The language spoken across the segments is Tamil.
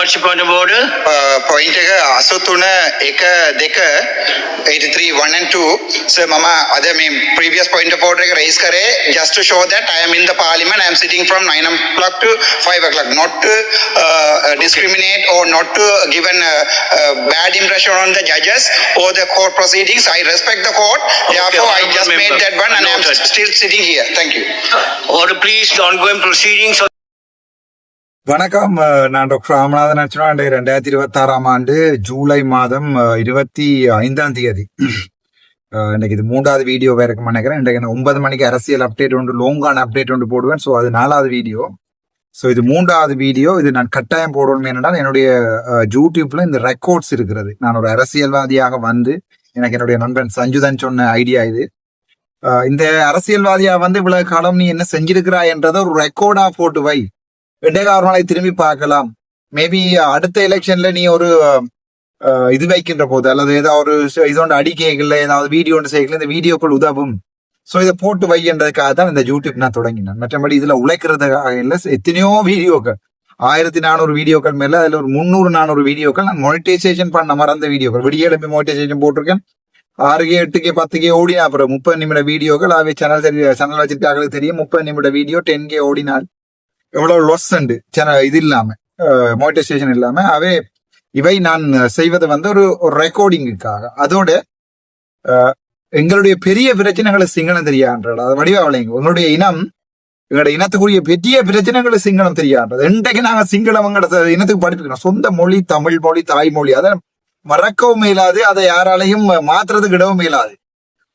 what's your point of order? Point එක 83 1 2 83 1 and 2. So mama අද මේ previous point of order එක raise කරේ just to show that I am in the parliament. I am sitting from 9 o'clock to 5 o'clock, not to discriminate or not to give a bad impression on the judges or the court proceedings. I respect the court, therefore I just made that one and I am still sitting here. Thank you. Order please, the ongoing proceedings. வணக்கம். நான் டாக்டர் ராமநாதன் அர்ச்சனா. 2026 ஆண்டு ஜூலை மாதம் 25 இன்னைக்கு இது 3வது வீடியோ இருக்குன்னு நினைக்கிறேன். இன்றைக்கு 9 மணிக்கு அரசியல் அப்டேட் ஒன்று, லோங்கான அப்டேட் ஒன்று போடுவேன். ஸோ அது 4வது வீடியோ. ஸோ இது 3வது வீடியோ. இது நான் கட்டாயம் போடணும் என்னென்னால் என்னுடைய யூடியூப்ல இந்த ரெக்கார்ட்ஸ் இருக்கிறது. நான் ஒரு அரசியல்வாதியாக வந்து எனக்கு என்னுடைய நண்பன் சஞ்சுதன் சொன்ன ஐடியா இது. இந்த அரசியல்வாதியா வந்து இவ்வளவு காலம் நீ என்ன செஞ்சிருக்கிறாய் என்றதை ஒரு ரெக்கார்டா போட்டு வை. இன்றைக்கு ஒரு நாளை திரும்பி பார்க்கலாம். மேபி அடுத்த எலெக்ஷன்ல நீ ஒரு இது வைக்கின்ற போது அல்லது ஏதாவது ஒரு இதோட அடிக்கைகள்ல ஏதாவது வீடியோ ஒன்று செய்யல, இந்த வீடியோக்கள் உதவும். ஸோ இதை போட்டு வைன்றதுக்காக தான் இந்த யூடியூப் நான் தொடங்கினேன். மற்றபடி இதுல உழைக்கிறதுக்காக இல்லை. எத்தனையோ வீடியோக்கள், 1400 வீடியோக்கள் மேல அதுல ஒரு 300-400 வீடியோக்கள் நான் மொனிடைசேஷன் பண்ண மறந்த வீடியோக்கள். விடியெழுப்பி மொனிடைசேஷன் போட்டிருக்கேன். 6K 8K 10K ஓடினா அப்புறம் 30 நிமிட வீடியோக்கள். அவை சேனல் வச்சிருக்காங்களுக்கு தெரியும். 30 நிமிட வீடியோ 10K ஓடினால் எவ்வளவு லொஸ் உண்டு இது இல்லாம, மோனிடைசேஷன் இல்லாம. அவே இவை நான் செய்வது வந்து ஒரு ரெக்கார்டிங்குக்காக. அதோட எங்களுடைய பெரிய பிரச்சனைகளை சிங்களம் தெரியான்றது. அது வடிவாவளைங்க. உங்களுடைய இனம், எங்களுடைய இனத்துக்குரிய பெரிய பிரச்சனைகளை சிங்களம் தெரியான்றது. இன்றைக்கு நாங்க சிங்களம் இனத்துக்கு படிப்புக்கணும். சொந்த மொழி, தமிழ் மொழி, தாய்மொழி. அதை மறக்கவும் இயலாது, அதை யாராலையும் மாத்துறதுக்கு இடவும் இயலாது.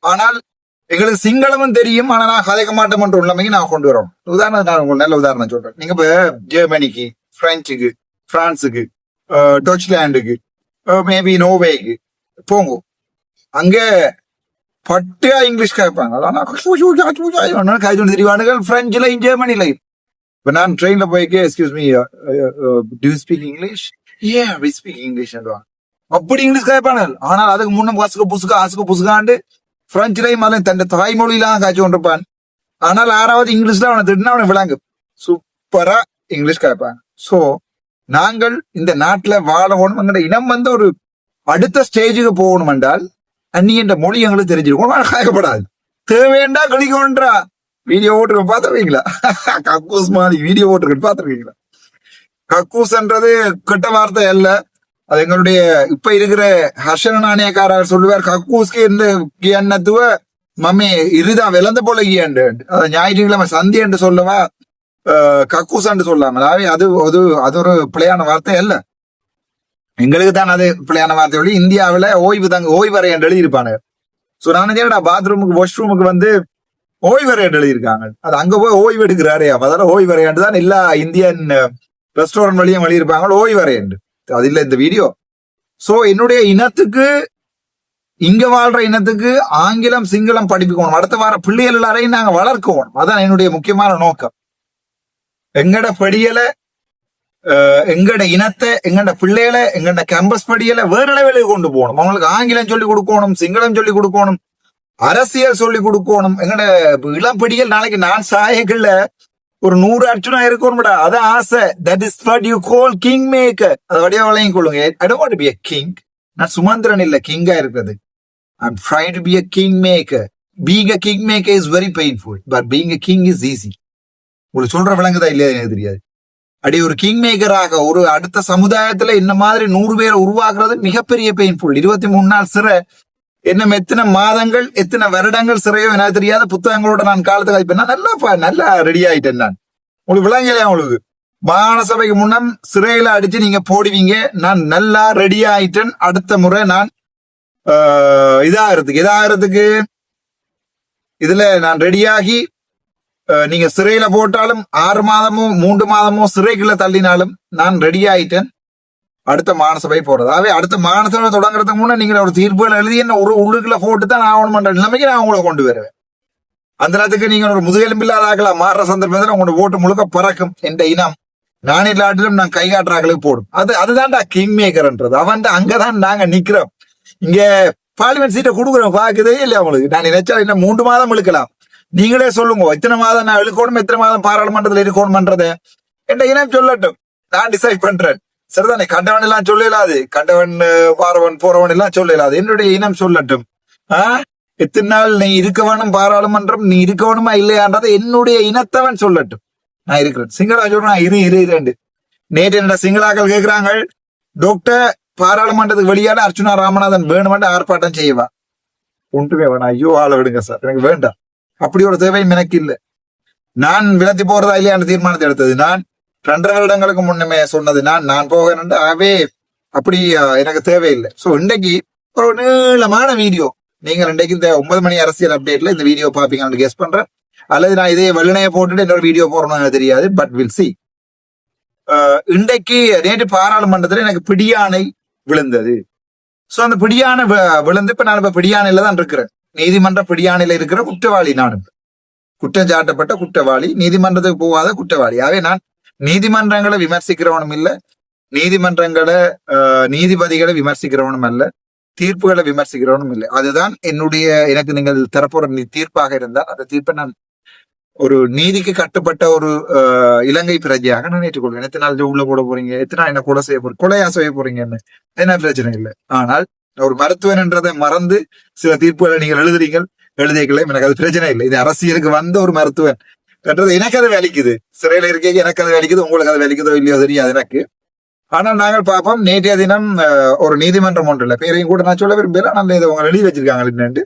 ஆனால் எங்களுக்கு சிங்களமும் தெரியும், ஆனா நான் கதைக்க மாட்டோம்ன்ற உள்ளமைக்கு நான் கொண்டு வரோம். உதாரணம் நான் உங்களுக்கு நல்ல உதாரணம் சொல்றேன். நீங்க இப்ப ஜெர்மனிக்கு, பிரெஞ்சுக்கு, பிரான்ஸுக்கு, டொச்லாண்டுக்கு, மேபி நோவேக்கு போங்க. அங்க பட்டியா இங்கிலீஷ் கேட்பாங்க. கைது தெரிவானுகள் பிரெஞ்சுலையும் ஜெர்மனிலையும். இப்ப நான் ட்ரெயின்ல போய்க்கு excuse me to speak English, ஏன் வி ஸ்பீக் இங்கிலீஷ் அப்படி இங்கிலீஷ் கேட்பாங்க. ஆனால் அதுக்கு முன்ன ஆசுக்கு புசுகாண்டு பிரெஞ்சுலையும் அதில் தன் தாய்மொழியிலாம் காய்ச்சி கொண்டிருப்பான். ஆனால் 6வது இங்கிலீஷ்ல அவனை திட்டினா அவனை விளங்கு சூப்பரா இங்கிலீஷ் கேட்பாங்க. சோ நாங்கள் இந்த நாட்டுல வாழணும், எங்களோட இனம் வந்து ஒரு அடுத்த ஸ்டேஜுக்கு போகணும் என்றால் அன்னி என்ற மொழி எங்களுக்கு தெரிஞ்சிருக்கும். கேட்கப்படாது. தேவையண்டா கழிக்கொன்றா வீடியோ ஓட்டுக்க பாத்துருவீங்களா? கக்கூஸ் மாதிரி வீடியோ ஓட்டுக்க பாத்துருவீங்களா? கக்கூஸ்ன்றது கெட்ட வார்த்தை அல்ல. அது எங்களுடைய இப்ப இருக்கிற ஹர்ஷன நாணயக்காரர் சொல்லுவார், கக்கூஸ்க்கு என்னத்துவ மம்மி இருதா விளந்த போல ஈயாண்டு. ஞாயிற்றுக்கிழமை சந்தி என்று சொல்லவா கக்கூஸ் என்று சொல்லாமல். அது ஒரு பிழையான வார்த்தை அல்ல. எங்களுக்கு தான் அது பிழையான வார்த்தை. இந்தியாவில ஓய்வறை என்று எழுதியிருப்பாங்க. சோ நான் பாத்ரூமுக்கு வாஷ்ரூமுக்கு வந்து ஓய்வறை என்று எழுதியிருக்காங்க. அது அங்க போய் ஓய்வு எடுக்கிறாரே, அதெல்லாம் ஓய்வறை தான் எல்லா இந்தியன் ரெஸ்டாரண்ட் வழியும் எழுதியிருப்பாங்க ஓய்வறை என்று. அது இல்ல இந்த வீடியோ. சோ என்னுடைய இனத்துக்கு, இங்க வாழ்ற இனத்துக்கு ஆங்கிலம் சிங்களம் படிப்புக்கணும். அடுத்த வார பிள்ளைகள் எல்லாரையும் நாங்க வளர்க்கணும். அதான் என்னுடைய முக்கியமான நோக்கம். எங்கட படியலை, எங்கட இனத்தை, எங்கட பிள்ளைகளை, எங்கட கேம்பஸ் படியலை வேற லெவலுக்கு கொண்டு போகணும். அவங்களுக்கு ஆங்கிலம் சொல்லி கொடுக்கணும், சிங்களம் சொல்லி கொடுக்கணும், அரசியல் சொல்லி கொடுக்கணும். எங்கட இளம் படியல் நாளைக்கு நான் சாயங்கள்ல ஒரு 100 அர்ச்சனா இருக்கணும்டா. அதான் ஆசை. That is what you call king maker. அதை வடிவா வளையும் கொள்ளுங்க. I don't want to be a king. நான் சுமந்திரன் இல்ல கிங்கா இருக்கிறது. I'm trying to be a king maker. Being a king maker is very painful, but being a king is easy. உங்களுக்கு சொல்ற விளங்குதா இல்லையா எனக்கு தெரியாது. அப்படி ஒரு கிங் மேக்கராக ஒரு அடுத்த சமுதாயத்துல இந்த மாதிரி 100 பேரை உருவாக்குறது மிகப்பெரிய பெயின்ஃபுல். 23 நாள் சிறை, என்ன எத்தனை மாதங்கள் எத்தனை வருடங்கள் சிறையோ எனக்கு தெரியாத புத்தகங்களோட நான் காலத்தை கழிப்பேன். நல்லா ரெடி ஆயிட்டேன் நான். உங்களுக்கு விளங்கலையா? உங்களுக்கு மாகாண சபைக்கு முன்னம் சிறையில அடிச்சு நீங்க போடுவீங்க. நான் நல்லா ரெடி ஆயிட்டேன். அடுத்த முறை நான் இதாகிறதுக்கு இதுல நான் ரெடியாகி நீங்க சிறையில போட்டாலும் 6 மாதமோ 3 மாதமோ சிறைக்குள்ள தள்ளினாலும் நான் ரெடி ஆயிட்டேன் அடுத்த மாநசபை போறது. அடுத்த மாநசபை தொடங்குறதுக்கு முன்ன நீங்க ஒரு தீர்ப்புகள் எழுதி என்ன ஒரு உள்ளுக்குள்ள போட்டு தான் ஆகணும் பண்ற நிலைமைக்கு நான் உங்களை கொண்டு வருவேன். அந்த நேரத்துக்கு நீங்க ஒரு முதுகெலும்பில்லாத ஆக்கலாம் மாறுற சந்தர்ப்பத்தில் உங்களோட ஓட்டு முழுக்க பறக்கும். என்ற இனம் நானிலாட்டிலும் நான் கை காட்டுறாங்களுக்கு போடும். அதுதான்டா கிங் மேக்கர்ன்றது. அவன் அங்கதான் நாங்க நிக்கிறோம். இங்க பார்லிமெண்ட் சீட்டை கொடுக்குறோம், பாக்குதே இல்லையா உங்களுக்கு? நான் நினைச்சா இன்னும் 3 மாதம் இழுக்கலாம். நீங்களே சொல்லுங்க, இத்தனை மாதம் நான் இழுக்கணும், எத்தனை மாதம் பாராளுமன்றத்தில் இருக்கணும்ன்றத என்ற இனம் சொல்லட்டும், நான் டிசைட் பண்றேன். சரிதானே? கண்டவன் எல்லாம் சொல்லலாது, கண்டவன் பாரவன் போறவன் எல்லாம் சொல்லலாது. என்னுடைய இனம் சொல்லட்டும். எத்தனை நாள் நீ இருக்க வேணும் பாராளுமன்றம், நீ இருக்க வேணுமா இல்லையான்றதை என்னுடைய இனத்தவன் சொல்லட்டும். நான் இருக்கிறேன். சிங்களா சொல்றேன் இரு. நேற்று என்னோட சிங்களாக்கள் கேட்கிறாங்க, டாக்டர் பாராளுமன்றத்துக்கு வெளியால அர்ச்சுனா ராமநாதன் வேணுமென்று ஆர்ப்பாட்டம் செய்வா. ஒன்றுமே வேணாம், ஐயோ ஆள விடுங்க சார், எனக்கு வேண்டாம். அப்படி ஒரு தேவையும் எனக்கு இல்லை. நான் விலத்தி போறதா இல்லையான தீர்மானத்தை எடுத்தது நான். 2.5 வருடங்களுக்கு முன்னமே சொன்னது நான் போகிறேன். ஆகவே அப்படி எனக்கு தேவையில்லை. சோ இன்றைக்கு ஒரு நீளமான வீடியோ, நீங்கள் இன்றைக்கு இந்த 9 மணி அரசியல் அப்டேட்ல இந்த வீடியோ பாப்பீங்கன்னு கெஸ் பண்றேன். அல்லது நான் இதே வெள்ளனையை போட்டுட்டு இன்னொரு வீடியோ போடணும்னு தெரியாது, பட் வில் சி. இன்றைக்கு நேற்று பாராளுமன்றத்துல எனக்கு பிடியாணை விழுந்தது. சோ அந்த பிடியானை விழுந்து இப்ப நான் இப்ப பிடியானையில தான் இருக்கிறேன். நீதிமன்ற பிடியானையில இருக்கிற குற்றவாளி. நான் குற்றம் சாட்டப்பட்ட குற்றவாளி, நீதிமன்றத்துக்கு போகாத குற்றவாளி. ஆகவே நான் நீதிமன்றங்களை விமர்சிக்கிறவனும் இல்ல, நீதிமன்றங்களை நீதிபதிகளை விமர்சிக்கிறவனும் அல்ல, தீர்ப்புகளை விமர்சிக்கிறவனும் இல்லை. அதுதான் எனக்கு நீங்கள் தரப்போற தீர்ப்பாக இருந்தால் அந்த தீர்ப்பை நான் ஒரு நீதிக்கு கட்டுப்பட்ட ஒரு இலங்கை பிரஜையாக நான் ஏற்றுக்கொள்வேன். எத்தனை நாள் உள்ள போட போறீங்க, எத்தனை நாள் என்ன கொலை செய்ய போறீங்க, கொலையா செய்ய போறீங்கன்னு என்ன பிரச்சனை இல்லை. ஆனால் ஒரு மருத்துவன் என்றதை மறந்து சில தீர்ப்புகளை நீங்கள் எழுதிக்கல, எனக்கு அது பிரச்சனை இல்லை. இது அரசியலுக்கு வந்த ஒரு மருத்துவன் என்றது எனக்கு அது வேலிக்குது. சிறையில இருக்க எனக்கு அது வேலிக்குது, உங்களுக்கு அது வேலிக்குதோ இல்லையோ தெரியாது எனக்கு. ஆனால் நாங்கள் பார்ப்போம். நேற்றைய தினம் ஒரு நீதிமன்றம் ஒன்றில், பேரையும் கூட நான் சொல்ல விரும்பல, நான் இதை உங்க எழுதி வச்சிருக்காங்க என்னண்டு,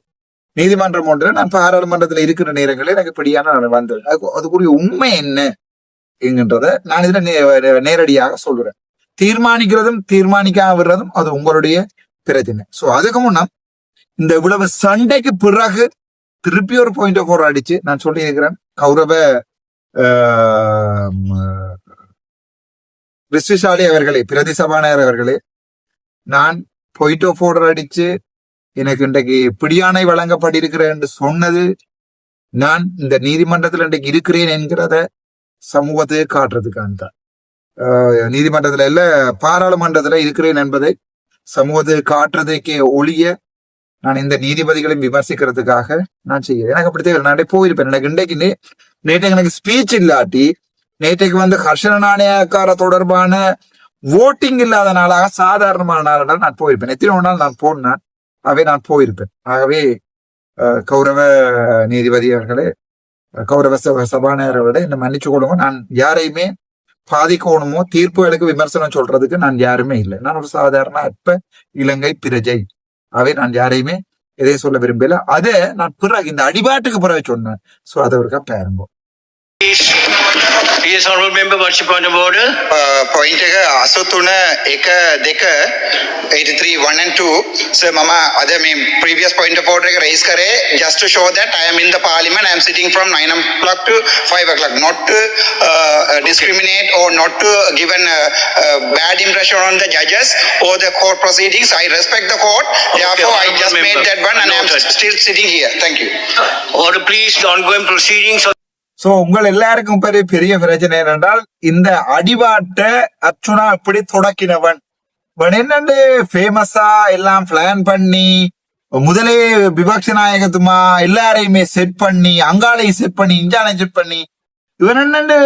நீதிமன்றம் ஒன்றில் நான் பாராளுமன்றத்தில் இருக்கிற நேரங்களில் எனக்கு இப்படியான வந்தது. அதுக்குரிய உண்மை என்ன என்கின்றத நான் இதுல நேரடியாக சொல்றேன். தீர்மானிக்கிறதும் தீர்மானிக்காம விடுறதும் அது உங்களுடைய பிரச்சனை. சோ அதுக்கு முன்னா இந்த இவ்வளவு சண்டைக்கு பிறகு திருப்பி ஒரு பாயிண்ட் ஆஃப் ஆர்டர் அடிச்சு நான் சொல்லி இருக்கிறேன். கௌரவ விஸ்வசாலி அவர்களே, பிரதி சபாநாயகர் அவர்களே, நான் பாயிண்ட் ஆஃப் ஆர்டர் அடிச்சு எனக்கு இன்றைக்கு பிடியாணை வழங்கப்பட்டிருக்கிறேன் என்று சொன்னது, நான் இந்த நீதிமன்றத்தில் இன்றைக்கு இருக்கிறேன் என்கிறத சமூகத்தை காட்டுறதுக்கான தான். நீதிமன்றத்துல இல்ல, பாராளுமன்றத்துல இருக்கிறேன் என்பதை சமூகத்தை காட்டுறதுக்கே ஒழிய நான் இந்த நீதிபதிகளை விமர்சிக்கிறதுக்காக நான் செய்யறேன். எனக்கு அப்படி தேவை. நான் போயிருப்பேன். எனக்கு இன்றைக்கு நேற்றைக்கு எனக்கு ஸ்பீச் இல்லாட்டி, நேற்றைக்கு வந்து ஹர்ஷன நாணயக்கார தொடர்பான ஓட்டிங் இல்லாத நாளாக சாதாரணமான நாளாக நான் போயிருப்பேன். எத்தனை நாள் நான் போனேன், நான் போயிருப்பேன். ஆகவே கௌரவ நீதிபதி அவர்களே, கௌரவ சபாநாயகர் அவர்களே, என்னை மன்னிச்சு கொடுங்க. நான் யாரையுமே பாதிக்கணுமோ தீர்ப்புகளுக்கு விமர்சனம் சொல்றதுக்கு நான் யாருமே இல்லை. நான் ஒரு சாதாரண அற்ப இலங்கை பிரஜை. ஆகவே நான் யாரையுமே எதையும் சொல்ல விரும்பல. அதை நான் பிறகு இந்த அடிபாட்டுக்கு பிறகு சொன்னேன். சோ அதை ஒருக்கா பாருங்க. Yes, honorable member, what's your point of order? Point එක 83 1 2 83 1 and 2. So mama ada me previous point of order එක raise kare just to show that I am in the parliament. I am sitting from 9 o'clock to 5 o'clock, not to discriminate or not to give an bad impression on the judges or the court proceedings. I respect the court, therefore I just made that one and I am still sitting here. Thank you. Order please, the ongoing proceedings. So உங்கள் எல்லாருக்கும் பெரிய பிரச்சனை என்னென்றால், இந்த அடிபாட்டை அர்ச்சுனா இப்படி தொடக்கினவன் என்னண்டு ஃபேமஸா எல்லாம் பிளான் பண்ணி, முதலே விபக்ஷ நாயகத்துமா எல்லாரையுமே செட் பண்ணி, அங்காலையும் செட் பண்ணி, இஞ்சாலையும் செட் பண்ணி, இவன் என்னண்டு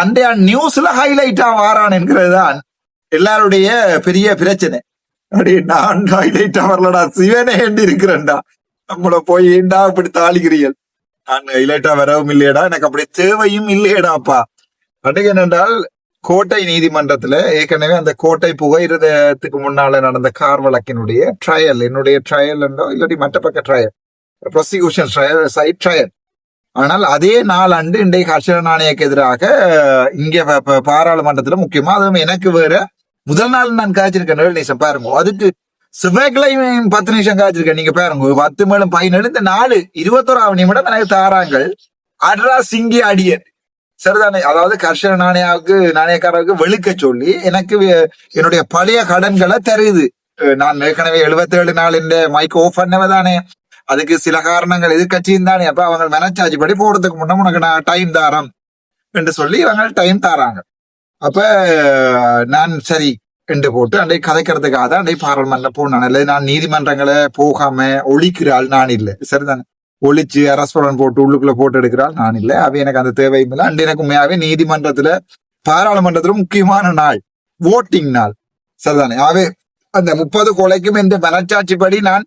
அந்த நியூஸ்ல ஹைலைட்டா வாரான் என்கிறதுதான் எல்லாருடைய பெரிய பிரச்சனை. அப்படி நான் ஹைலைட்டா வரலடா, சிவனே ஏண்டி இருக்கிறேன்டா, நம்மள போய் ஏண்டா இப்படி தாளிக்கிறீர்கள், நான் இலைட்டா வரவும் இல்லையடா, எனக்கு அப்படி தேவையும் இல்லையடாப்பா. அன்றைக்கு என்னென்றால், கோட்டை நீதிமன்றத்துல ஏற்கனவே அந்த கோட்டை புகையிரதத்துக்கு முன்னால நடந்த கார் வழக்கினுடைய ட்ரையல், என்னுடைய ட்ரையல் என்றோ இல்லாட்டி மற்ற பக்க trial, prosecution trial, side trial. ஆனால் அதே நாளாண்டு இன்றைக்கு ஹர்ஷன நாணயக்கு எதிராக இங்க பாராளுமன்றத்துல முக்கியமா, அதுவும் எனக்கு வேற முதல் நாள் நான் காய்ச்சிருக்கேன் 7 நிமிஷம் பாருங்க. அதுக்கு செவ்வாய்க்கிழமையும் 10 நிமிஷம் காய்ச்சிருக்கேன். நீங்க பாருங்க, 10 மேலும் 17 இந்த 4 21ஆம் நிமிடம் எனக்கு தாராங்க அட்ரா சிங்கி அடியன். சரிதானே? அதாவது கர்ஷன நாணயக்காரருக்கு வெளுக்க சொல்லி எனக்கு என்னுடைய பழைய கடன்களை தருது. நான் ஏற்கனவே 77 நாள் இந்த மைக் ஓஃப் பண்ணவதானே, அதுக்கு சில காரணங்கள் எதிர்கட்சியும் தானே. அப்ப அவங்க மனச்சாட்சி படி போறதுக்கு முன்ன உனக்கு நான் டைம் தாரம் என்று சொல்லி இவங்க டைம் தாராங்க. அப்ப நான் சரி என்று போட்டு அன்றை கதைக்கிறதுக்காக தான் அன்றை பாராளுமன்றம் போனான். அல்லது நான் நீதிமன்றங்களை போகாம ஒழிக்கிறாள் நான் இல்லை. சரிதானே? ஒழிச்சு அரஸ்பரன் போட்டு உள்ளுக்குள்ள போட்டு எடுக்கிறாள் நான் இல்லை. அவை எனக்கு அந்த தேவையும் இல்லை. அன்று எனக்கு உண்மையாவே நீதிமன்றத்துல பாராளுமன்றத்துல முக்கியமான நாள். voting நாள் சரிதானே. ஆகவே அந்த 30 கொலைக்கும் என்ற மனச்சாட்சிப்படி நான்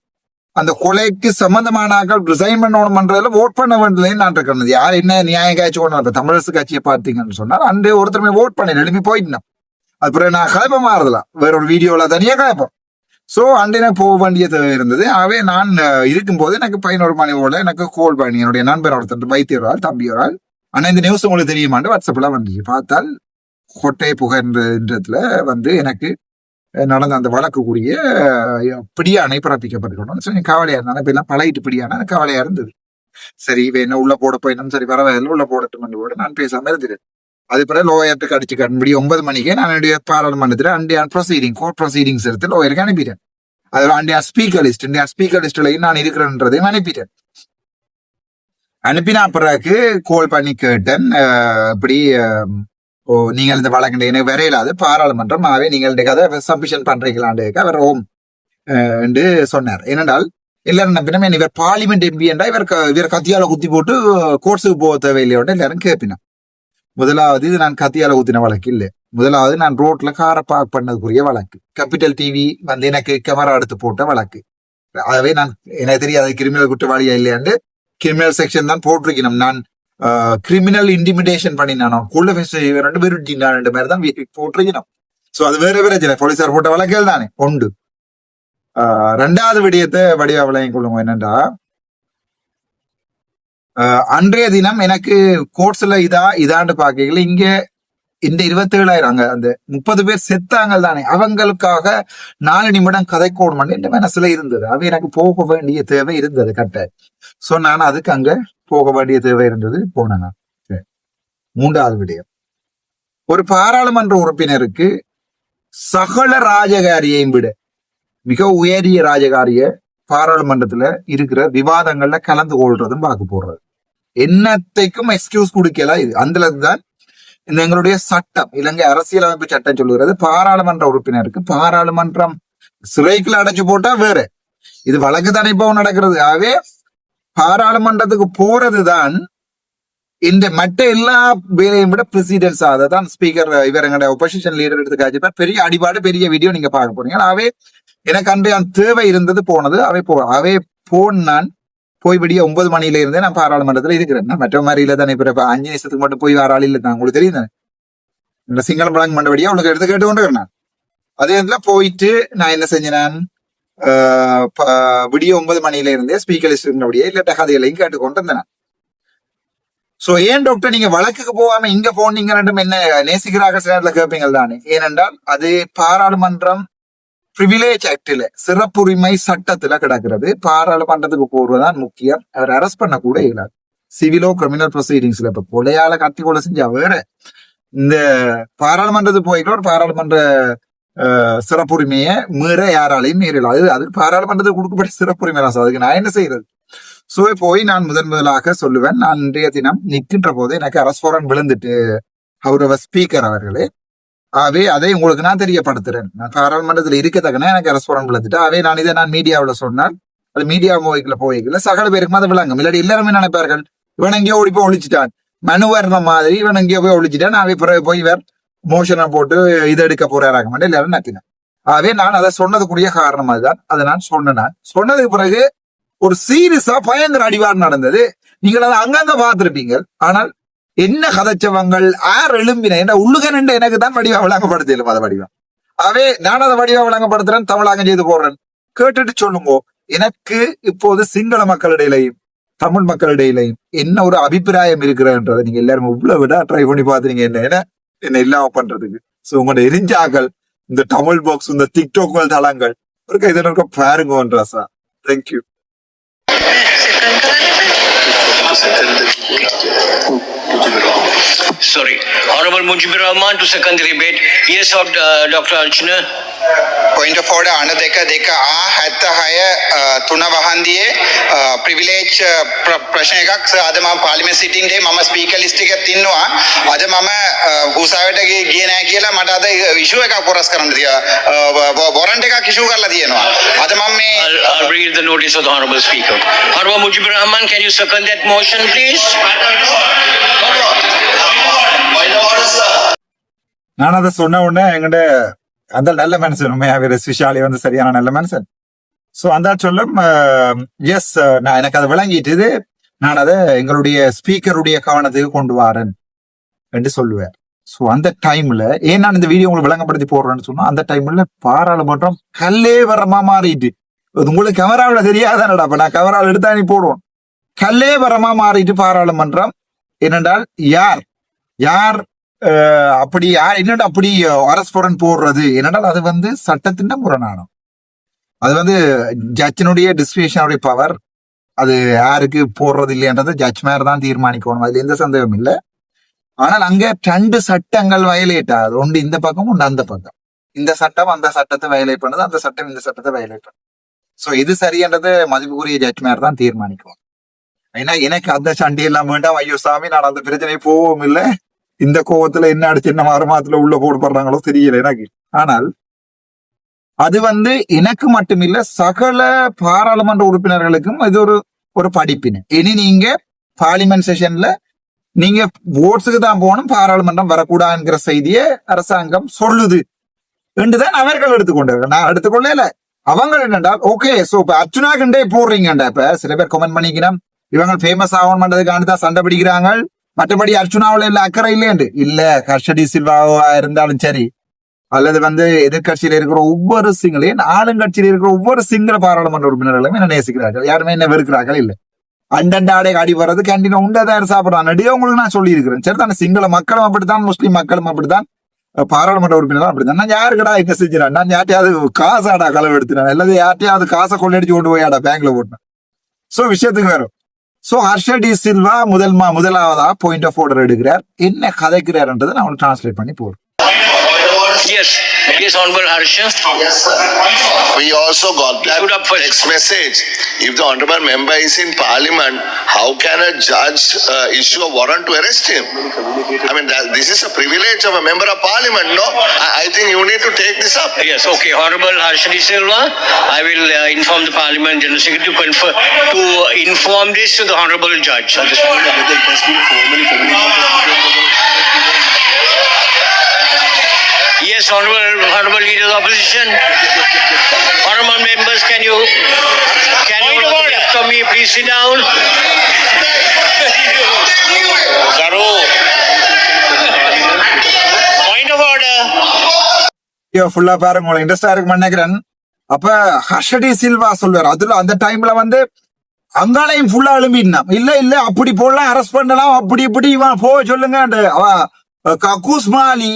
அந்த கொலைக்கு சம்பந்தமான ஆட்கள் ரிசைன் பண்ணணும்ன்றதுல ஓட் பண்ண வேண்டியதுன்னு நான் இருக்கிறது. யார் என்ன நியாயம் காய்ச்சி கொண்டு இப்ப தமிழரசு கட்சியை பார்த்தீங்கன்னு சொன்னால் அன்று ஒருத்தருமே ஓட் பண்ணி எழுப்பி போயிட்டேன். அப்புறம் நான் கலப்ப மாறுதலாம் வேற ஒரு வீடியோல தனியா கலப்போம். சோ அன்று எனக்கு போக வேண்டிய தேவை இருந்தது. ஆகவே நான் இருக்கும்போது எனக்கு 11 மணி போல எனக்கு கால் பண்ணி என்னுடைய நண்பர் ஒருத்தர் வைத்தியரால் தம்பி ஒரு ஆள் ஆனா இந்த நியூஸ் உங்களுக்கு தெரியுமாண்டு வாட்ஸ்அப்ல வந்துச்சு. பார்த்தால் கொட்டை புகன்றதுல எனக்கு நடந்த அந்த வழக்குக்குரிய பிடியானை பிறப்பிக்கப்பட்டிருக்கணும். கவலையா இருந்தாலும் இப்ப எல்லாம் பழகிட்டு பிடியான கவலையா இருந்தது. சரி இவ என்ன உள்ள போட போயினும் சரி பரவாயில்ல உள்ள போடட்டும் கூட நான் பேசாம இருந்துட்டேன். அது பிறகு லோயர்ட்டுக்கு அடிச்சு கண்டுபிடி 9 மணிக்கே நான் என்னுடைய பாராளுமன்றத்தில் அண்டியான் ப்ரொசீடிங் கோர்ட் ப்ரொசீடிங்ஸ் எடுத்து லோயருக்கு அனுப்பிட்டேன். அது அண்டியான் ஸ்பீக்கர் லிஸ்ட்லையும் நான் இருக்கிறேன்றதையும் அனுப்பிட்டேன். அனுப்பினா பிறகு கால் பண்ணி கேட்டேன் இப்படி நீங்கள் இந்த வழக்கு எனக்கு வரையிலாது பாராளுமன்றம் ஆகவே நீங்கள் கதை சப்மிஷன் பண்றீங்களான்னு அவர் ஓம் என்று சொன்னார். ஏனென்றால் எல்லாரும் நம்பினோம் இவர் பார்லிமெண்ட் எம்பி என்றா இவர் கத்தியால குத்தி போட்டு கோர்ட்ஸுக்கு போக தேவையில்லையோட எல்லாரும் கேட்பினோம். முதலாவது இது நான் கத்தியால குத்தின வழக்கு இல்லை. முதலாவது நான் ரோட்ல காரை பார்க் பண்ணதுக்குரிய வழக்கு. கேபிட்டல் டிவி எனக்கு கேமரா எடுத்து போட்ட வழக்கு. ஆகவே நான் எனக்கு தெரியாது கிரிமினல் குற்றவாளியா இல்லையாண்டு கிரிமினல் செக்ஷன் தான் போட்டிருக்கணும். நான் கிரிமினல் இன்டிமிடேஷன் பண்ணினானோ குள்ள 2 பேரும் ரெண்டு மாதிரி தான் போட்டிருக்கணும். சோ அது வேற பிரச்சனை. போலீசார் போட்ட வழக்குகள் தானே உண்டு. 2வது விடயத்தை வடிவா விளையம் கொள்ளுங்க. என்னண்டா அன்றைய தினம் எனக்கு கோர்ட்ஸ்ல இதாண்டு பாக்கல இங்க இந்த 27,000 அங்க அந்த 30 பேர் செத்தாங்க தானே அவங்களுக்காக 4 நிமிடம் கதைக்கோணும் என்ற மனசுல இருந்தது. அவ எனக்கு போக வேண்டிய தேவை இருந்தது கட்ட. சோ நான் அதுக்கு அங்க போக வேண்டிய தேவை இருந்தது போனேன். 3வது விடயம் ஒரு பாராளுமன்ற உறுப்பினருக்கு சகல ராஜகாரியையும் விட மிக உயரிய ராஜகாரிய பாராளுமன்றத்துல இருக்கிற விவாதங்கள்ல கலந்து கொள்றதும் பார்க்க போடுறது என்னத்தைக்கும் எக்ஸ்கியூஸ் கொடுக்கல. இது அதுலதான் இந்த எங்களுடைய சட்டம் இலங்கை அரசியலமைப்பு சட்டம் சொல்லுகிறது பாராளுமன்ற உறுப்பினருக்கு பாராளுமன்றம் சிறைக்குள்ள அடைச்சு போட்டா வேற இது வழக்கு தணிப்பவும் நடக்கிறது. ஆகவே பாராளுமன்றத்துக்கு போறதுதான் இந்த மற்ற எல்லா வேலையும் விட பிரசிடென்ஸ் ஆதான் ஸ்பீக்கர் இவர் எங்களுடைய ஒப்போசிஷன் லீடர் எடுத்து காய்ச்சிப்பா பெரிய அடிபாடு பெரிய வீடியோ நீங்க பார்க்க போறீங்க. ஆகவே எனக்கு அன்றைய தேவை இருந்தது போனது. அவை நான் போய் விடிய 9 மணியில இருந்தே நான் பாராளுமன்றத்துல இருக்கிறேன். மற்ற மாதிரியில தானே இப்ப 5 நிமிஷத்துக்கு மட்டும் போய் வர ஆள் இல்லை தான் உங்களுக்கு தெரியும். இந்த சிங்கள பழங்கு மண்டபடியா உங்களுக்கு எடுத்து கேட்டு கொண்டு நான் அதே இடத்துல போயிட்டு நான் என்ன செஞ்சேன் விடிய 9 மணியில இருந்தே ஸ்பீக்கர் லிஸ்ட்படியே இல்ல கதைகளையும் கேட்டுக்கொண்டு இருந்தேன். சோ ஏன் டாக்டர் நீங்க வழக்குக்கு போகாம இங்க போனீங்க என்ன நேசிக்கிறாக கேட்பீங்க தானே. ஏனென்றால் அது பாராளுமன்றம் பிரிவிலேஜ் ஆக்டில சிறப்புரிமை சட்டத்துல கிடக்கிறது. பாராளுமன்றத்துக்கு போறதுதான் முக்கியம். அவர் அரெஸ்ட் பண்ண கூட இயலாது. சிவிலோ கிரிமினல் ப்ரொசீடிங்ஸ்ல இப்ப கொலையால கத்தி கொலை செஞ்சா வேற இந்த பாராளுமன்றத்துக்கு போய்க்கிற ஒரு பாராளுமன்ற சிறப்புரிமையை மீற யாராலையும் மீறலாம். அதுக்கு பாராளுமன்றத்துக்கு கொடுக்கப்பட்ட சிறப்புரிமை தான். அதுக்கு நான் என்ன செய்யறது? சோ போய் நான் முதலாக சொல்லுவேன் நான் இன்றைய தினம் நிற்கின்ற போது எனக்கு அரெஸ்ட் வாரண்ட் விழுந்துட்டு கௌரவ ஸ்பீக்கர் அவர்களே. ஆகவே அதை உங்களுக்கு நான் தெரியப்படுத்துறேன். நான் பாராளுமன்றத்தில் இருக்கத்தக்கன எனக்கு அரெஸ்ட் வாரண்ட் விழுந்துட்டு ஆகவே நான் இதை நான் மீடியாவில் சொன்னால் அது மீடியா போய்க்கல சகல பேருக்கு அது விளங்கும். இல்லாட்டி எல்லாருமே நினைப்பார்கள் இவன் எங்கேயோ ஓடி போய் ஒழிச்சிட்டான் மனு வர்ற மாதிரி இவன் எங்கேயோ போய் ஒழிச்சிட்டான். அவை பிறகு போய் இவர் மோஷனை போட்டு இது எடுக்க போறாராக மாட்டேன் எல்லாரும் நத்தினேன். ஆகவே நான் அதை சொன்னதுக்குரிய காரணம் அதுதான். அதை நான் சொன்னதுக்கு பிறகு ஒரு சீரியஸா பயங்கர அடிவார் நடந்தது. நீங்கள் அதை அங்கங்க பார்த்திருப்பீங்க. ஆனால் என்ன கதைச்சவங்கள் ஆர் எழும்பின என்ன உள்ளுகன் எனக்கு தான் வடிவா விளங்கப்படுத்தலும் அதை வடிவம். ஆகவே நான் அதை வடிவா விளங்கப்படுத்துறேன் தமிழாக்கம் செய்து போடுறேன். கேட்டுட்டு சொல்லுங்க எனக்கு இப்போது சிங்கள மக்களிடையிலையும் தமிழ் மக்களிடையிலையும் என்ன ஒரு அபிப்பிராயம் இருக்கிறன்றதை நீங்க எல்லாரும் இவ்வளவு விட ட்ரை பண்ணி பாத்துறீங்க என்ன இல்லாம பண்றதுக்கு. சோ உங்களோட எரிஞ்சாக்கள் இந்த தமிழ் பாக்ஸ் இந்த டிக்டாக்கள் தளங்கள் ஒரு கைதனருக்க பாருங்கன்றா. Thank you. Sorry. Honorable Mujibur Rahman to second the debate. Yes, Dr. Archana. Point of order අන දෙක 76 3 වහන්දියේ ප්‍රිවිලේජ් ප්‍රශ්න එකක් අද මම පාර්ලිමේන්තු සිටින් ඩේ මම ස්පීකර් ලිස්ට් එකේ ඉන්නවා. අද මම හුසාවට ගියේ නැහැ කියලා මට අද ඉෂුව එකක් පොරස් කරන්න තියෙනවා. වොරන්ට් එකක් ඉෂුව කරලා තියෙනවා. අද මම මේ I'll read the notice of the Honorable Speaker. Honorable Mujibur Rahman, can you second that motion, please? நான் அதை சொன்ன உடனே எங்கிட்ட அந்த நல்ல மனுஷன் உண்மையாவே ஸ்விஷாலி வந்து சரியான நல்ல மனுஷன். சோ அந்த சொல்லும் எஸ், நான் எனக்கு அதை விளங்கிட்டு நான் அதை எங்களுடைய ஸ்பீக்கருடைய கவனத்துக்கு கொண்டு வரேன் என்று சொல்லுவேன். சோ அந்த டைம்ல ஏன் நான் இந்த வீடியோ உங்களுக்கு விளங்கப்படுத்தி போடுறேன்னு சொன்னா, அந்த டைம்ல பாராளுமன்றம் கல்லே வரமா மாறிட்டு, உங்களுக்கு கேமராவில தெரியாதானடா, அப்ப நான் கேமராவில் எடுத்தா நீ போடுவோம், கல்லே வரமா மாறிட்டு பாராளுமன்றம். ஏனென்றால் யார் யார் அப்படி யார் என்னடா அப்படி அரஸ்பரன் போடுறது, ஏனென்றால் அது வந்து சட்டத்தின் முரணானம். அது வந்து ஜட்ஜினுடைய டிஸ்கிரிப்ஷனுடைய பவர், அது யாருக்கு போடுறது இல்லையன்றது ஜட்ஜ் மேல தான் தீர்மானிக்கணும், அதுல எந்த சந்தேகம் இல்லை. ஆனால் அங்க 2 சட்டங்கள் வயலேட் ஆகுது, ஒன்று இந்த பக்கம் ஒன்று அந்த பக்கம். இந்த சட்டம் அந்த சட்டத்தை வயலேட் பண்ணுது, அந்த சட்டம் இந்த சட்டத்தை வயலேட் பண்ணுது. சோ இது சரியன்றது மதிப்புக்குரிய ஜட்ஜ் மேல தான் தீர்மானிக்கும். ஏன்னா எனக்கு அந்த சண்டையெல்லாம் வேண்டாம், ஐயோ சாமி நான் அந்த பிரச்சனையை போகவும் இல்லை, இந்த கோவத்துல என்ன அடிச்சு என்ன மாறுமாத்துல உள்ள போடுறாங்களோ தெரியல எனக்கு. ஆனால் அது வந்து எனக்கு மட்டுமில்ல, சகல பாராளுமன்ற உறுப்பினர்களுக்கும் இது ஒரு படிப்பினை. இனி நீங்க பார்லிமெண்ட் செஷன்ல நீங்க ஓட்ஸுக்கு தான் போகணும், பாராளுமன்றம் வரக்கூடாதுங்கிற செய்தியை அரசாங்கம் சொல்லுது என்றுதான் அவர்கள் எடுத்துக்கொண்டார்கள். நான் எடுத்துக்கொள்ளல. அவங்க என்னண்டா ஓகே, சோ இப்ப அர்ச்சுனா கண்டே போடுறீங்கண்டா, இப்ப சில பேர் கமெண்ட் பண்ணிக்கணும் இவங்க ஃபேமஸ் ஆகணும் பண்றதுக்கான தான் சண்டை பிடிக்கிறாங்க, மற்றபடி அர்ச்சுனாவில இல்ல அக்கறை இல்லையண்டு. இல்ல ஹர்ஷடி சில்வாவா இருந்தாலும் சரி, அல்லது வந்து எதிர்கட்சியில இருக்கிற ஒவ்வொரு சிங்களையும், ஆளுங்கட்சியில இருக்கிற ஒவ்வொரு சிங்கள பாராளுமன்ற உறுப்பினர்களும் என்ன நேசிக்கிறார்கள், யாருமே என்ன வெறுக்கிறார்கள் இல்ல. அண்டண்டாடை அடி வர்றது கேண்டீன் உண்டதான் சாப்பிடறான் நடிகை உங்களுக்கு நான் சொல்லி இருக்கிறேன். சரி தானே, சிங்கள மக்களும் அப்படித்தான், முஸ்லீம் மக்களும் அப்படித்தான், பாராளுமன்ற உறுப்பினரும் அப்படித்தான். நான் யாருக்கடா என்ன செஞ்சிடான், நான் யார்ட்டையாவது காசாடா களவு எடுத்துனேன், அல்லது யார்ட்டையாவது காசை கொள்ளடிச்சு கொண்டு போயாடா பேங்க்ல போட்டேன். சோ விஷயத்துக்கு வரும். சோ ஹர்ஷ டி சில்வா முதலாவதா பாயிண்ட் ஆஃப் ஆர்டர் எடுக்கிறார். என்ன கதைக்கிறார்ன்றதை நான் உங்களுக்கு டிரான்ஸ்லேட் பண்ணி போடுறேன். Yes, yes, Honorable Harsha. Yes, sir. We also got that Put up first. text message. If the honorable member is in parliament, how can a judge issue a warrant to arrest him? I mean, this is a privilege of a member of parliament, no? I think you need to take this up. Yes, okay, Honorable Harshadi Silva, I will inform the Parliament General Secretary to inform this to the Honorable Judge. Yes, Honorable Leader of the Opposition. Honorable members, can you left of me please sit down? Garu. Point of order. ஃபுல்லா பாருங்க, உங்களுக்கு இன்ட்ரெஸ்டா இருக்கு நினைக்கிறேன். அப்ப ஹர்ஷடி சில்வா சொல்வார், அதுல அந்த டைம்ல வந்து அங்காலையும் ஃபுல்லா எழும்பினான். இல்ல அப்படி போடலாம், அரெஸ்ட் பண்ணலாம், அப்படி இப்படி இவன் போக சொல்லுங்க. அவ கக்கூஸ் மாலி,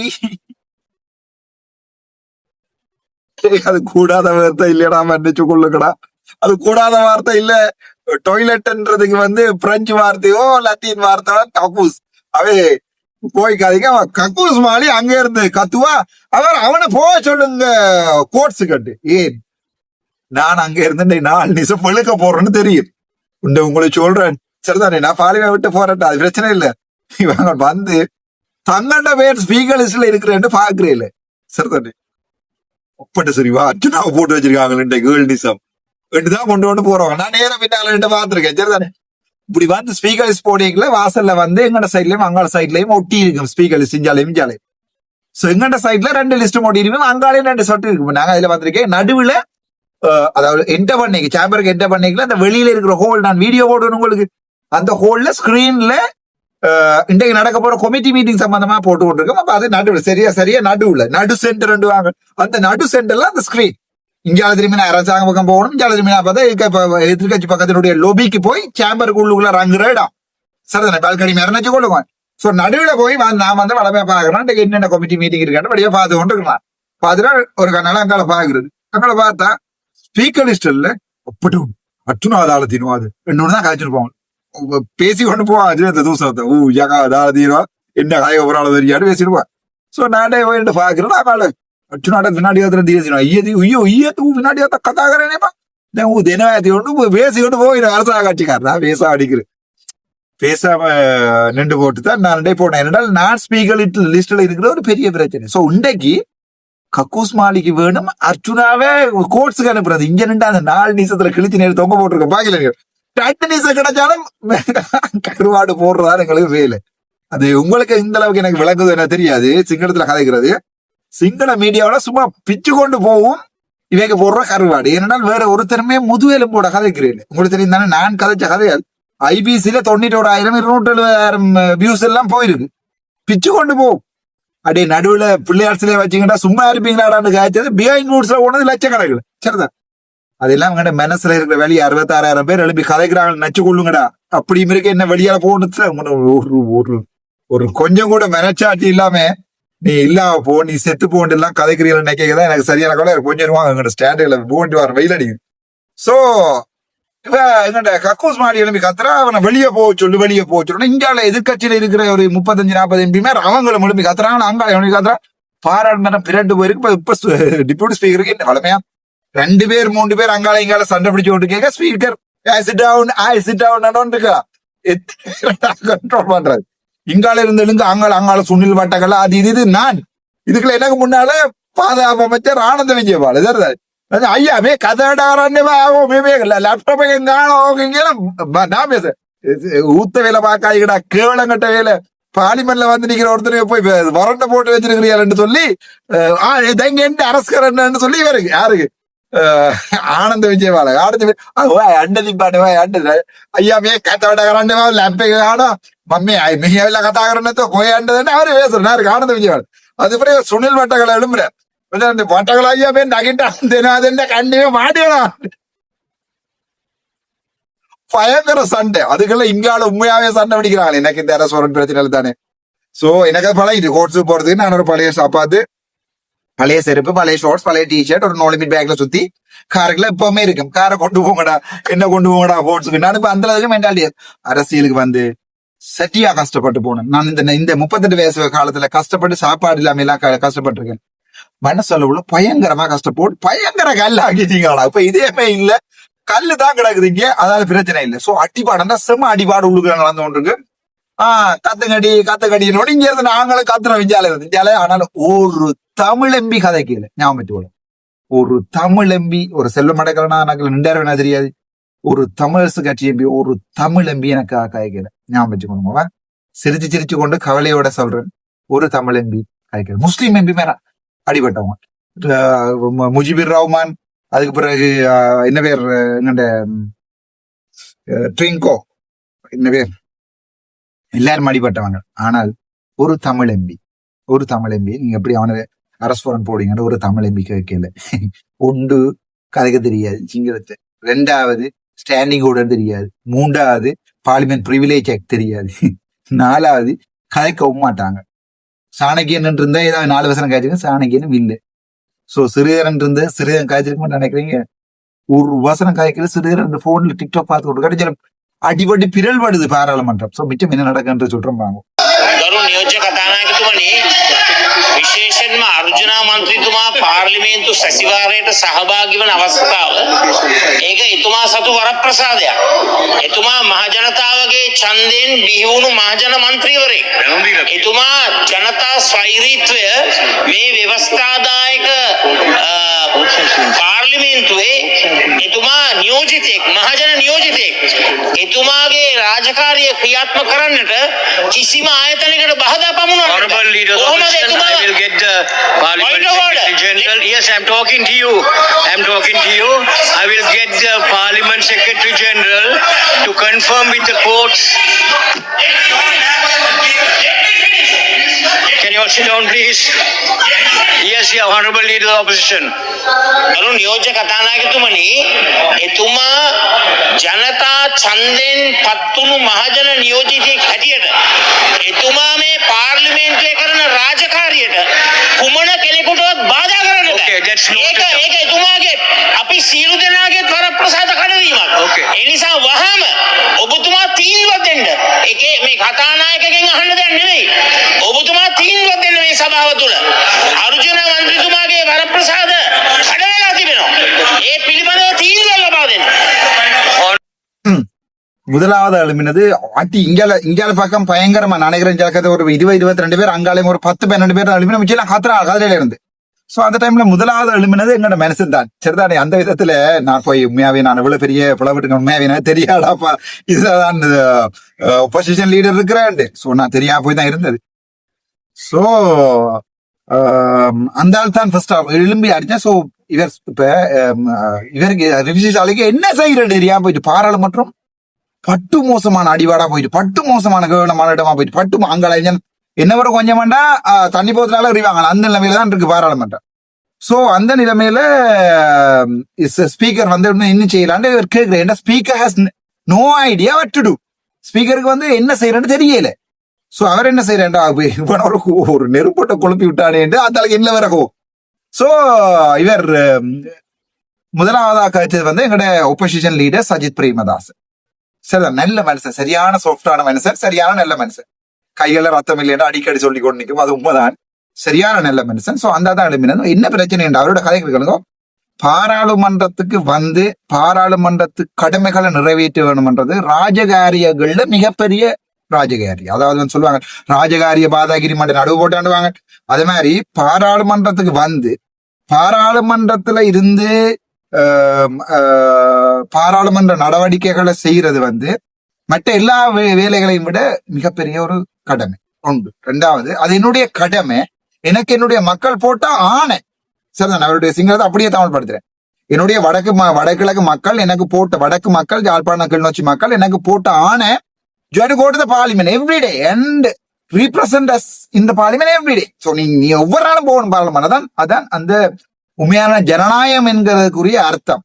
அது கூடாத வார்த்தை இல்லையடா, மன்னிச்சு கொள்ளுங்கடா, அது கூடாத வார்த்தை இல்ல. டொய்லெட்ன்றதுக்கு வந்து பிரெஞ்சு வார்த்தையோ லத்தீன் வார்த்தை கக்கூஸ். அவே போய்க்காதீங்க, அவன் கக்கூஸ் மாலி அங்க இருந்து கத்துவா, அவனை போக சொல்லுங்க கோட்ஸ் கட்டு. ஏன் நான் அங்க இருந்து 4 நிமிஷம் பழுக்க போறேன்னு தெரியும், உங்களுக்கு சொல்றேன். சரிதானே, நான் பாலிமை விட்டு போறேன், அது பிரச்சனை இல்ல. இவங்க வந்து தங்கண்ட பேர் ஸ்பீக்கர் லிஸ்ட்ல இருக்கிறேன்னு பாக்குறே இல்ல. சரிதானே, ஒப்பட்டு சரிவா அர்ச்சுனாவை போட்டு வச்சிருக்காங்க 7 நிமிஷம் தான் கொண்டு போறவங்க. நான் நேரம் பின்னால பாத்துருக்கேன். சரிதானே, இப்படி வந்து ஸ்பீக்கர் லிஸ்ட் போனீங்களா, வாசல்ல வந்து எங்கட சைட்லயும் அங்காள சைட்லயும் ஒட்டி இருக்கும் ஸ்பீக்கர் லிஸ்ட், இஞ்சாலையும் இஞ்சாலையும். சோ எங்கட சைட்ல 2 லிஸ்ட் ஒட்டி இருக்கும், அங்காலையும் 2 சொட்டு இருக்கு. நாங்க அதுல வந்திருக்கேன் நடுவுல, அதாவது என்டர் பண்ணிக்க சேம்பருக்கு என்டர் பண்ணிக்கல, அந்த வெளியில இருக்கிற ஹோல் நான் வீடியோ போடுவேன் உங்களுக்கு. அந்த ஹோல்ல ஸ்கிரீன்ல இன்றைக்கு நடக்க போற கமிட்டி மீட்டிங் சம்பந்தமா போட்டு கொண்டிருக்கோம். அப்ப அது நடுவில் சரியா நடுவுல நடு சென்டர் வாங்க, அந்த நடு சென்டர்ல அந்த ஸ்கிரீன். இங்கால திரும்பி அரசாங்க பக்கம் போகணும், இங்கால திரும்பி பார்த்தா எதிர்கட்சி பக்கத்தினுடைய லொபிக்கு போய் சேம்பருக்கு உள்ளுக்குள்ள ரங்குற இடம். சரிதானே, பால்கனி மிரணிச்சு கொள்ளுங்க. சோ நடுவுல போய் நான் வந்து வளமையா பாக்குறேன், இன்றைக்கு என்னென்ன கமிட்டி மீட்டிங் இருக்கான்னு வழியா பார்த்து கொண்டு இருக்கலாம். பார்த்துட்டா ஒரு கண்ணால அங்கால பாக்குறது, அங்கால பார்த்தா ஸ்பீக்கர் லிஸ்ட்ல அப்படி அச்சுனா அதாலத்தினும் அது இன்னொன்னு காய்ச்சிட்டு போவாங்க, பேசி கொண்டு போவான். தூசத்தை அதாலத்தீரா என்ன காய ஒரு ஆள் தெரியாது பேசிடுவான். சோ நானே போயிட்டு பாக்குறேன், அங்கால அச்சுனாட வினாடி வினாடி கதாகிறேனேப்பா தினவாயத்தை கொண்டு பேசி கொண்டு போய் அரசாங்க கட்சிக்காரா பேச அடிக்கிறேன். பேசாம நின்று போட்டு தான் நான் போனேன். என்றால் நான் ஸ்பீக்கர் லிஸ்ட்ல இருக்கிற ஒரு பெரிய பிரச்சனை. சோ இன்றைக்கு கக்கூஸ் மாலிக்கு வேணும், அர்ச்சுனாவே கோட்ஸுக்கு அனுப்புறது. இங்க நின்று அந்த 4 நிமிஷத்துல கிழிச்சு நேரம் தொங்க போட்டிருக்கேன். பாக்கல 2 நிமிஷம் கிடைச்சாலும் கருவாடு போடுறதா எங்களுக்கு வேலை. அது உங்களுக்கு இந்த அளவுக்கு எனக்கு விளங்குது என்ன தெரியாது. சிங்களத்துல கதைக்கிறது சிங்கள மீடியாவோட சும்மா பிச்சு கொண்டு போகும் இவைக்கு போடுற கருவாடு. ஏனென்றால் வேற ஒருத்தருமே முதுகெலும்போட கதைக்கிறேன். உங்களுக்கு தெரியும் தானே, நான் கதைச்ச கதைகள் ஐபிசியில 91,000 270,000 வியூஸ் எல்லாம் போயிருக்கு. பிச்சு கொண்டு போகும். அப்படியே நடுவுல பிள்ளையார் சிலையை வச்சுக்கிட்டா சும்மா இருப்பீங்களாடான்னு காய்ச்சது பிஹைண்ட் ரூட்ஸ்ல போனது லட்சக்கணக்கில். சரிதான், அதெல்லாம் எங்கட மனசுல இருக்கிற வெளியே 66,000 பேர் எழுப்பி கதைக்கிறாங்க, நச்சு கொள்ளுங்கடா அப்படியும் இருக்க என்ன வெளியால போகணுத்துல ஒரு கொஞ்சம் கூட மனச்சாட்சி இல்லாம நீ இல்லாம போ, நீ செத்து போண்டு எல்லாம் கதைக்கிறீங்க நினைக்கிறதா எனக்கு சரியான கூட கொஞ்சம் ரூபாங்க எங்கட ஸ்டாண்டுல போட்டு வர வெயில் அடிக்குது. சோ இவ எங்கட கக்கூஸ் மாடி எழுப்பி கத்துறா, அவனை வெளியே போக சொல்லு. இந்தியாவில எதிர்கட்சியில இருக்கிற ஒரு 35-40 எம்பி மேல அவங்களும் எழுப்பி கத்துறாங்க. அங்காள எழுப்பி கத்துறா. பாராளுமன்றம் பிரண்டு போயிருக்கு. இப்ப டிப்யூட்டி ஸ்பீக்கருக்கு என்ன வளமையா 2 பேர் 3 பேர் அங்கால இங்கால சண்டை பிடிச்சு விட்டு கேட்க ஸ்பீக்கர் சிட் டவுன் இருக்கா கண்ட்ரோல் பண்றாரு. இங்கால இருந்தெழுந்து அங்கால சுனில் வட்டங்களா அது இது நான் இதுக்குள்ள எனக்கு முன்னால பாதுகாப்பு அமைச்சர் ஆனந்த விஜயபால் ஐயாவே கதடாரே லேப்டாப் நான் பேச ஊத்த வேலை பாக்காய்கடா கேவலங்கட்ட வேலை பார்லிமெண்ட்ல வந்து நிக்கிற ஒருத்தரைய போய் வரண்ட போட்டு வச்சிருக்கிறீங்கன்னு சொல்லி அரசுக்காரன்னு சொல்லி இவருக்கு யாருக்கு ஆனந்த விஜயபால அண்டதி பாட்டு அண்டது ஐயாமே கத்தவடகரண்டவா லேப்பே காணும் மம்மி மிகவில்ல கத்தாகரனத்தோ கோயாண்டதுன்னு அவரு பேசுறாரு ஆனந்த விஜயபால. அது பிறகு சுனில் வட்டங்களை எழும்புற வட்டங்கள் ஐயாமே நகிட்டான் கண்டிப்பா மாட்டிடலாம். பயங்கர சண்டை. அதுக்கெல்லாம் இங்கால உண்மையாவே சண்டை பிடிக்கிறாங்க. எனக்கு இந்த அரசு பிரச்சனை தானே. சோ எனக்கு பழகிட்டு கோட்ஸு போறதுக்கு நான் ஒரு பழைய சாப்பாடு, பழைய செருப்பு, பழைய ஷார்ட்ஸ், பழைய டிஷர்ட் ஒரு நோலிமிட் பேக்ல சுத்தி காருக்குள்ள எப்பவுமே இருக்கும். காரை கொண்டு போங்கடா, என்ன கொண்டு போங்கடா கோட்ஸுக்கு. நான் இப்ப அந்த அளவுக்கு மென்டாலிட்டி. அரசியலுக்கு வந்து சட்டியா கஷ்டப்பட்டு போனேன். நான் இந்த 38 வயசு காலத்துல கஷ்டப்பட்டு சாப்பாடு இல்லாம எல்லாம் கஷ்டப்பட்டிருக்கேன். மனசளவுல பயங்கரமா கஷ்டப்போட்டு பயங்கர கல் ஆக்கிட்டீங்களா. இப்ப இதேமே இல்ல, கல்லு தான் கிடக்குது இங்க, அதாவது பிரச்சனை இல்லை. சோ அடிபாடுன்னா செம்ம அடிபாடு உள்ளுக்கு நடந்து கொண்டிருக்கு. கத்துக்கடினோட இங்க இருந்து நாங்களும் கத்துற விஞ்சாலே. ஆனாலும் ஒரு தமிழ் எம்பி கதைக்கல ஞாபகம். ஒரு தமிழ் எம்பி, ஒரு செல்வ மடக்கலனா எனக்கு நின்றாரு தெரியாது. ஒரு தமிழரசு கட்சி எம்பி, ஒரு தமிழ் எம்பி எனக்கு கதைக்கல ஞாபகம் வச்சுக்கோங்க. சிரிச்சு கொண்டு கவலையோட சொல்றேன், ஒரு தமிழ் எம்பி கதைக்கல. முஸ்லீம் எம்பி மேல அடிபட்டவங்க முஜிபுர் ரஹ்மான், அதுக்கு பிறகு என்ன பேர் எங்கண்ட ட்ரிங்கோ, என்ன பேர் எல்லாரும் அடிபட்டவங்க. ஆனால் ஒரு தமிழ் எம்பி நீங்க எப்படி அவனை அரசு வாரண்ட் போடுங்கன்னு ஒரு தமிழ் எம்பி கேட்கல. ஒன்று கதைக்க தெரியாது சிங்களத்தை, 2வது ஸ்டாண்டிங் ஆர்டர் தெரியாது, 3வது பார்லிமெண்ட் பிரிவிலேஜ் ஆக்ட் தெரியாது, 4வது கதைக்கவும் மாட்டாங்க. சாணக்கியன் இருந்தா ஏதாவது 4 வசனம் காய்ச்சிருக்க, சாணக்கியனும் இல்லை. சோ சிறுகரன் இருந்து சிறுகன் காய்ச்சிருக்க மாட்டேன் நினைக்கிறீங்க. ஒரு வசனம் காய்க்கிறது சிறுகரன் போன்ல டிக்டாக் பார்த்து கொண்டு கடைசியில் அடிபடி பிறல்படுது பாராளுமன்றம். சோ மிச்சம் என்ன நடக்குன்னு சொல்றோம் வாங்க. නියෝජ්‍ය කතානායකතුමනි, විශේෂයෙන්ම අර්ජුනා මන්ත්‍රීතුමා පාර්ලිමේන්තු සැසිවාරයට සහභාගී වන අවස්ථාව ඒක එතුමා සතු වරප්‍රසාදයක්. එතුමා මහජනතාවගේ ඡන්දයෙන් බිහි වුණු මහජන මන්ත්‍රීවරයෙක්. එතුමා ජනතා ස්වෛරීත්වය මේ ව්‍යවස්ථාදායක පාර්ලිමේන්තුවේ එතුමා නියෝජිතෙක්, මහජන නියෝජිතෙක්. එතුමාගේ රාජකාරිය ක්‍රියාත්මක කරන්නට කිසිම ආයතනයකට බහදා පමුණුවන්න. Honorable leader of opposition, I will get the Parliament Secretary General. Yes, I'm talking to you. I will get the Parliament Secretary General to confirm with the courts. Can you all sit down, please? Yes, yeah, Honorable leader of opposition. අරු නියෝජ්‍ය කතානායකතුමනි, එතුමා ජනතා ඡන්දයෙන් පත්තුණු මහජන නියෝජිතයෙක් හැටියට එතුමා මේ පාර්ලිමේන්තුවේ කරන රාජකාරියට කුමන කෙනෙකුටවත් බාධා කරන්න බෑ. ඒක එතුමාගේ අපි සියලු දෙනාගේ වරප්‍රසාද කඩවීමක්. ඒ නිසා වහම ඔබතුමා තීන්දුවක් දෙන්න. ඒකේ මේ කතානායකගෙන් අහන්න දෙයක් නෙවෙයි. ඔබතුමා තීන්දුවක් දෙන්න මේ සභාව තුළ. අර්ජුන මන්ත්‍රීතුමාගේ වරප්‍රසාද කඩලා තිබෙනවා. ඒ පිළිබඳව තීන්දුවක් ලබා දෙන්න. முதலாவது எழுப்பினது அட்டி இங்கால பக்கம் பயங்கரமா நினைக்கிறேன். ஜலக்கத்தை ஒரு 20-22 பேர், அங்காலையும் ஒரு 10-12 பேர் எழுப்பின மிச்சம் கத்துறா கதிரையில இருந்து. சோ அந்த டைம்ல முதலாவது எழுமினது எங்களோட மனசன் தான். சரிதானே? அந்த விதத்துல நான் போய் உண்மையாவே நான் இவ்வளவு பெரிய புலவிட்டு உண்மையாவே எனக்கு தெரியாடாப்பா இதுதான் ஒப்போசிஷன் லீடர் இருக்கிறேன். சோ நான் தெரியாம போய் தான் இருந்தது. சோ அந்த ஆள் தான் ஃபர்ஸ்ட் எழும்பி அடிச்சேன். சோ இவர் இப்ப இவருக்கு ரிவிஷாலைக்கு என்ன செய்யறது தெரியாம போயிட்டு பாராளுமன்றம் பட்டு மோசமான அடிவாடா போயிட்டு, பட்டு மோசமான கவனமான இடமா போயிட்டு, பட்டு அங்கே என்ன வர கொஞ்சம் வேண்டா தண்ணி போகிறதுனால அறிவாங்க. அந்த நிலைமையில தான் இருக்கு பாராளுமன்றம். சோ அந்த நிலைமையில ஸ்பீக்கர் வந்து இன்னும் செய்யலான்னு இவர் கேட்கிறேன். ஏன்னா speaker has no idea what to do. ஸ்பீக்கருக்கு வந்து என்ன செய்யறன்னு தெரியல. சோ அவர் என்ன செய்யறா, இவன் ஒரு நெருப்போட்ட குழப்பி விட்டானே என்று அந்த அளவுக்கு என்ன வரகோ. சோ இவர் முதலாவதாக கழிச்சது வந்து எங்களோட ஒப்போசிஷன் லீடர் சஜித் பிரேமதாஸ். சரிதான், நல்ல மனுஷன், சரியான சாஃப்டான மனுஷன், சரியான நல்ல மனுஷன். கையில ரத்தம் இல்லைன்னா அடிக்கடி சொல்லி கொண்டு நிற்கும், அது உண்மைதான். சரியான நல்ல மனுஷன். சோ அந்த தான் எழுப்பினது. என்ன பிரச்சனை என்று அவரோட கதை கேட்கணுங்க. பாராளுமன்றத்துக்கு வந்து பாராளுமன்றத்து கடமைகளை நிறைவேற்ற வேணும்ன்றது ராஜகாரியங்கள்ல மிகப்பெரிய ராஜகாரி. அதாவது சொல்லுவாங்க ராஜகாரிய பாதாகிரி மண்ட நடுவு போட்டாண்டுவாங்க. அதே மாதிரி பாராளுமன்றத்துக்கு வந்து பாராளுமன்றத்துல இருந்து பாராளுமன்ற நடவடிக்கைகளை செய்யறது வந்து மற்ற எல்லா வேலைகளையும் விட மிகப்பெரிய ஒரு கடமை உண்டு. ரெண்டாவது, அது என்னுடைய கடமை. எனக்கு என்னுடைய மக்கள் போட்ட ஆணை. சரிதான், அவருடைய சிங்களத்தை அப்படியே தமிழ் படுத்துறேன். என்னுடைய வடகிழக்கு மக்கள் எனக்கு போட்ட, வடக்கு மக்கள், யாழ்ப்பாணம் கிளிநொச்சி மக்கள் எனக்கு போட்ட ஆணை, you have to go to the parliament every day and represent us in the parliament every day. So நீ ஒவ்வொரு நாளும் போகணும் பார்லிமெண்ட். அதான் அந்த உண்மையான ஜனநாயகம் என்கிறதுக்குரிய அர்த்தம்.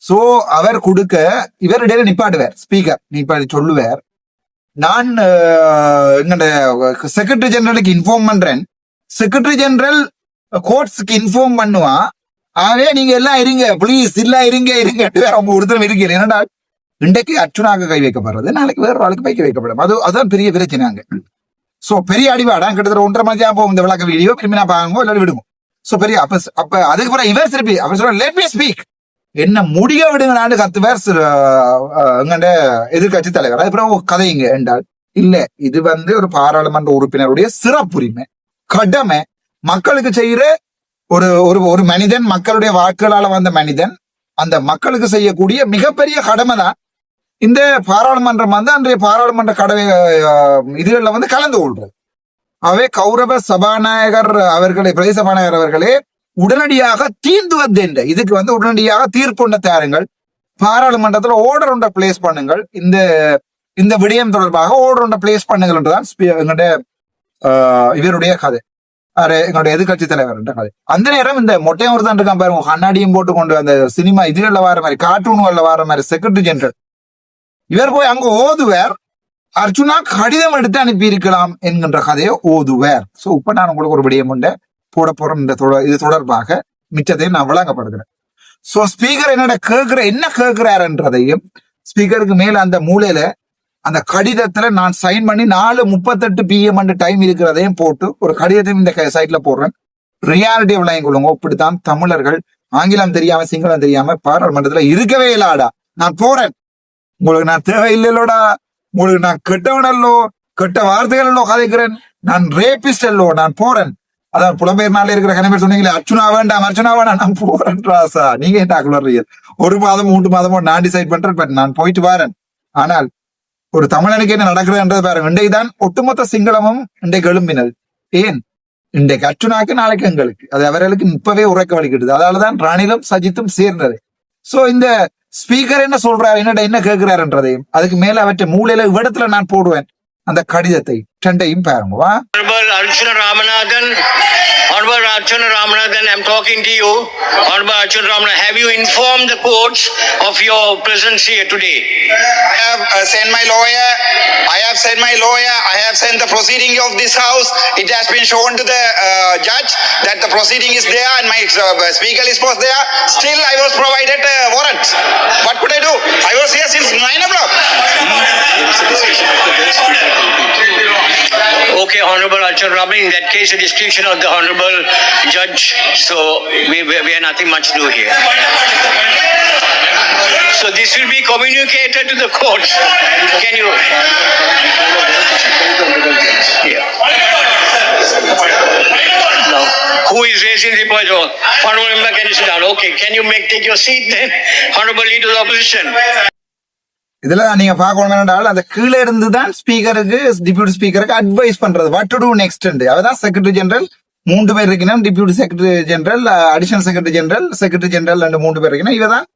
சோ அவர் கொடுக்க இவர் இடையில நிப்பாட்டுவார். ஸ்பீக்கர் நிப்பாட்டி சொல்லுவார், நான் எங்கட செக்ரட்டரி ஜெனரலுக்கு இன்ஃபார்ம் பண்றேன், செக்ரட்டரி ஜெனரல் கோர்ட்ஸுக்கு இன்ஃபார்ம் பண்ணுவான், ஆகவே நீங்க எல்லாம் இருங்க பிளீஸ், இல்ல இருங்க அவங்க ஒருத்தரும் இருக்கீங்க. என்னடா இன்றைக்கு அர்ச்சுனாக கை வைக்கப்படுறது, நாளைக்கு வேற ஆளுக்கு வைக்க வைக்கப்படும். அதுதான் பெரிய பிரச்சனை அங்க. சோ பெரிய அடிவாடா கிட்டத்தட்ட 1.5 மணி நேரம் போகும் இந்த விளக்க வீடியோ. திரும்பி நான் பாருங்க இல்லாட்டி விடுவோம். சோ பெரிய அப்ப அதுக்கு பிறகு இவர் திருப்பி அவர் சொல்ற லெட் மீ ஸ்பீக், என்ன முடிய விடுங்களான்னு கத்துவார் எங்கண்ட எதிர்கட்சி தலைவர். அதுக்கப்புறம் கதைங்க என்றால் இல்ல, இது வந்து ஒரு பாராளுமன்ற உறுப்பினருடைய சிறப்புரிமை, கடமை, மக்களுக்கு செய்யற ஒரு மனிதன், மக்களுடைய வாக்குகளால வந்த மனிதன், அந்த மக்களுக்கு செய்யக்கூடிய மிகப்பெரிய கடமை தான் இந்த பாராளுமன்றம் வந்து அன்றைய பாராளுமன்ற கடமை இதுகளில் வந்து கலந்து கொள்றது. அவை கௌரவ சபாநாயகர் அவர்களே, பிரதேச சபாநாயகர் அவர்களே உடனடியாக தீர்ந்துவது என்ற இதுக்கு வந்து உடனடியாக தீர்ப்புண்ட தாருங்கள், பாராளுமன்றத்துல ஓர்டர் ஒன்றை பிளேஸ் பண்ணுங்கள், இந்த விடயம் தொடர்பாக ஓர்டர் ஒன்றை பிளேஸ் பண்ணுங்கள் என்றுதான் எங்களுடைய இவருடைய கதை, எங்களுடைய எதிர்கட்சி தலைவர் என்ற கதை. அந்த நேரம் இந்த மொட்டையம் ஒரு தான் இருக்கான் பாருங்க, கண்ணாடியும் போட்டு கொண்டு அந்த சினிமா இதுல வர மாதிரி, கார்ட்டூன்கள்ல வர மாதிரி செக்ரட்டரி ஜெனரல் இவர் போய் அங்க ஓதுவார், அர்ஜுனா கடிதம் எடுத்து அனுப்பி இருக்கலாம் என்கின்ற கதையை ஓதுவார். சோ இப்ப நான் உங்களுக்கு ஒரு விடயம் உண்டு போட போறேன் இது தொடர்பாக மிச்சத்தையும் நான் விளங்கப்படுகிறேன். சோ ஸ்பீக்கர் என்ன கேட்கிறாருன்றதையும், ஸ்பீக்கருக்கு மேல அந்த மூலையில அந்த கடிதத்துல நான் சைன் பண்ணி 4:38 PM டைம் இருக்கிறதையும் போட்டு ஒரு கடிதத்தையும் இந்த சைட்ல போடுறேன். ரியாலிட்டியை விளங்கிக் கொள்ளுங்க. இப்படித்தான் தமிழர்கள் ஆங்கிலம் தெரியாம சிங்களம் தெரியாம பாராளுமன்றத்துல இருக்கவே இல்லாடா. நான் போறேன், உங்களுக்கு நான் தேவையில்லையோடா, உங்களுக்கு நான் கெட்டவனல்லோ, கெட்ட வார்த்தைகளோ கதைக்கிறேன், நான் ரேபிஸ்ட் அல்லோ, நான் போறேன். அதான் புலம்பெயர் நாளில் இருக்கிற கணவர் சொன்னீங்களே அர்ச்சுனா வேண்டாம், நான் போறேன் ராசா. நீங்க என்ன குளறீங்க? 1 மாதம் 3 மாதமோ நான் டிசைட் பண்றேன், பட் நான் போயிட்டு வரேன். ஆனால் ஒரு தமிழனுக்கு என்ன நடக்கிறதுன்றது பாருங்க. இன்றைக்கு தான் ஒட்டுமொத்த சிங்களமும் இன்றைக்கு எழும்பினது. ஏன்? இன்றைக்கு அர்ச்சுனாக்கு, நாளைக்கு எங்களுக்கு. அது அவர்களுக்கு இப்பவே உரைக்க வலிக்கிட்டது. அதனாலதான் ரணிலும் சஜித்தும் சேர்ந்தது. சோ இந்த ஸ்பீக்கர் என்ன சொல்றாரு, என்ன கேட்கிறாருன்றதையும், அதுக்கு மேல அவற்றை மூலையில இடத்துல நான் போடுவேன் அந்த கடிதத்தை ரெண்டையும் பாருங்க. Honorable Archana Ramanathan, I'm talking to you. Honorable Archana Ramanathan, have you informed the courts of your presence here today? I have sent my lawyer. I have sent the proceeding of this house. It has been shown to the judge that the proceeding is there and my speaker list was there. Still, I was provided warrant. What could I do? I was here since 9 o'clock. Okay, Honorable Archana Ramanathan, in that case, a discretion of the Honorable Judge, so we have nothing much to do here. So this will be communicated to the courts. Can you? Yeah. Now, who is raising the point? sit down. Okay, can you take your seat then? Honorable Leader of the Opposition. இதுல நீங்க பார்க்கணும் என்னடால் அந்த கீழே இருந்து தான் ஸ்பீக்கருக்கு டிப்யூட்டி ஸ்பீக்கருக்கு அட்வைஸ் பண்றது வாட் டு டூ நெக்ஸ்ட். அவதான் செக்ரட்டரி ஜெனரல் 3 பேர் இருக்கணும், deputy secretary general, additional secretary general, secretary general 3 பேர் இருக்கணும். இவதான்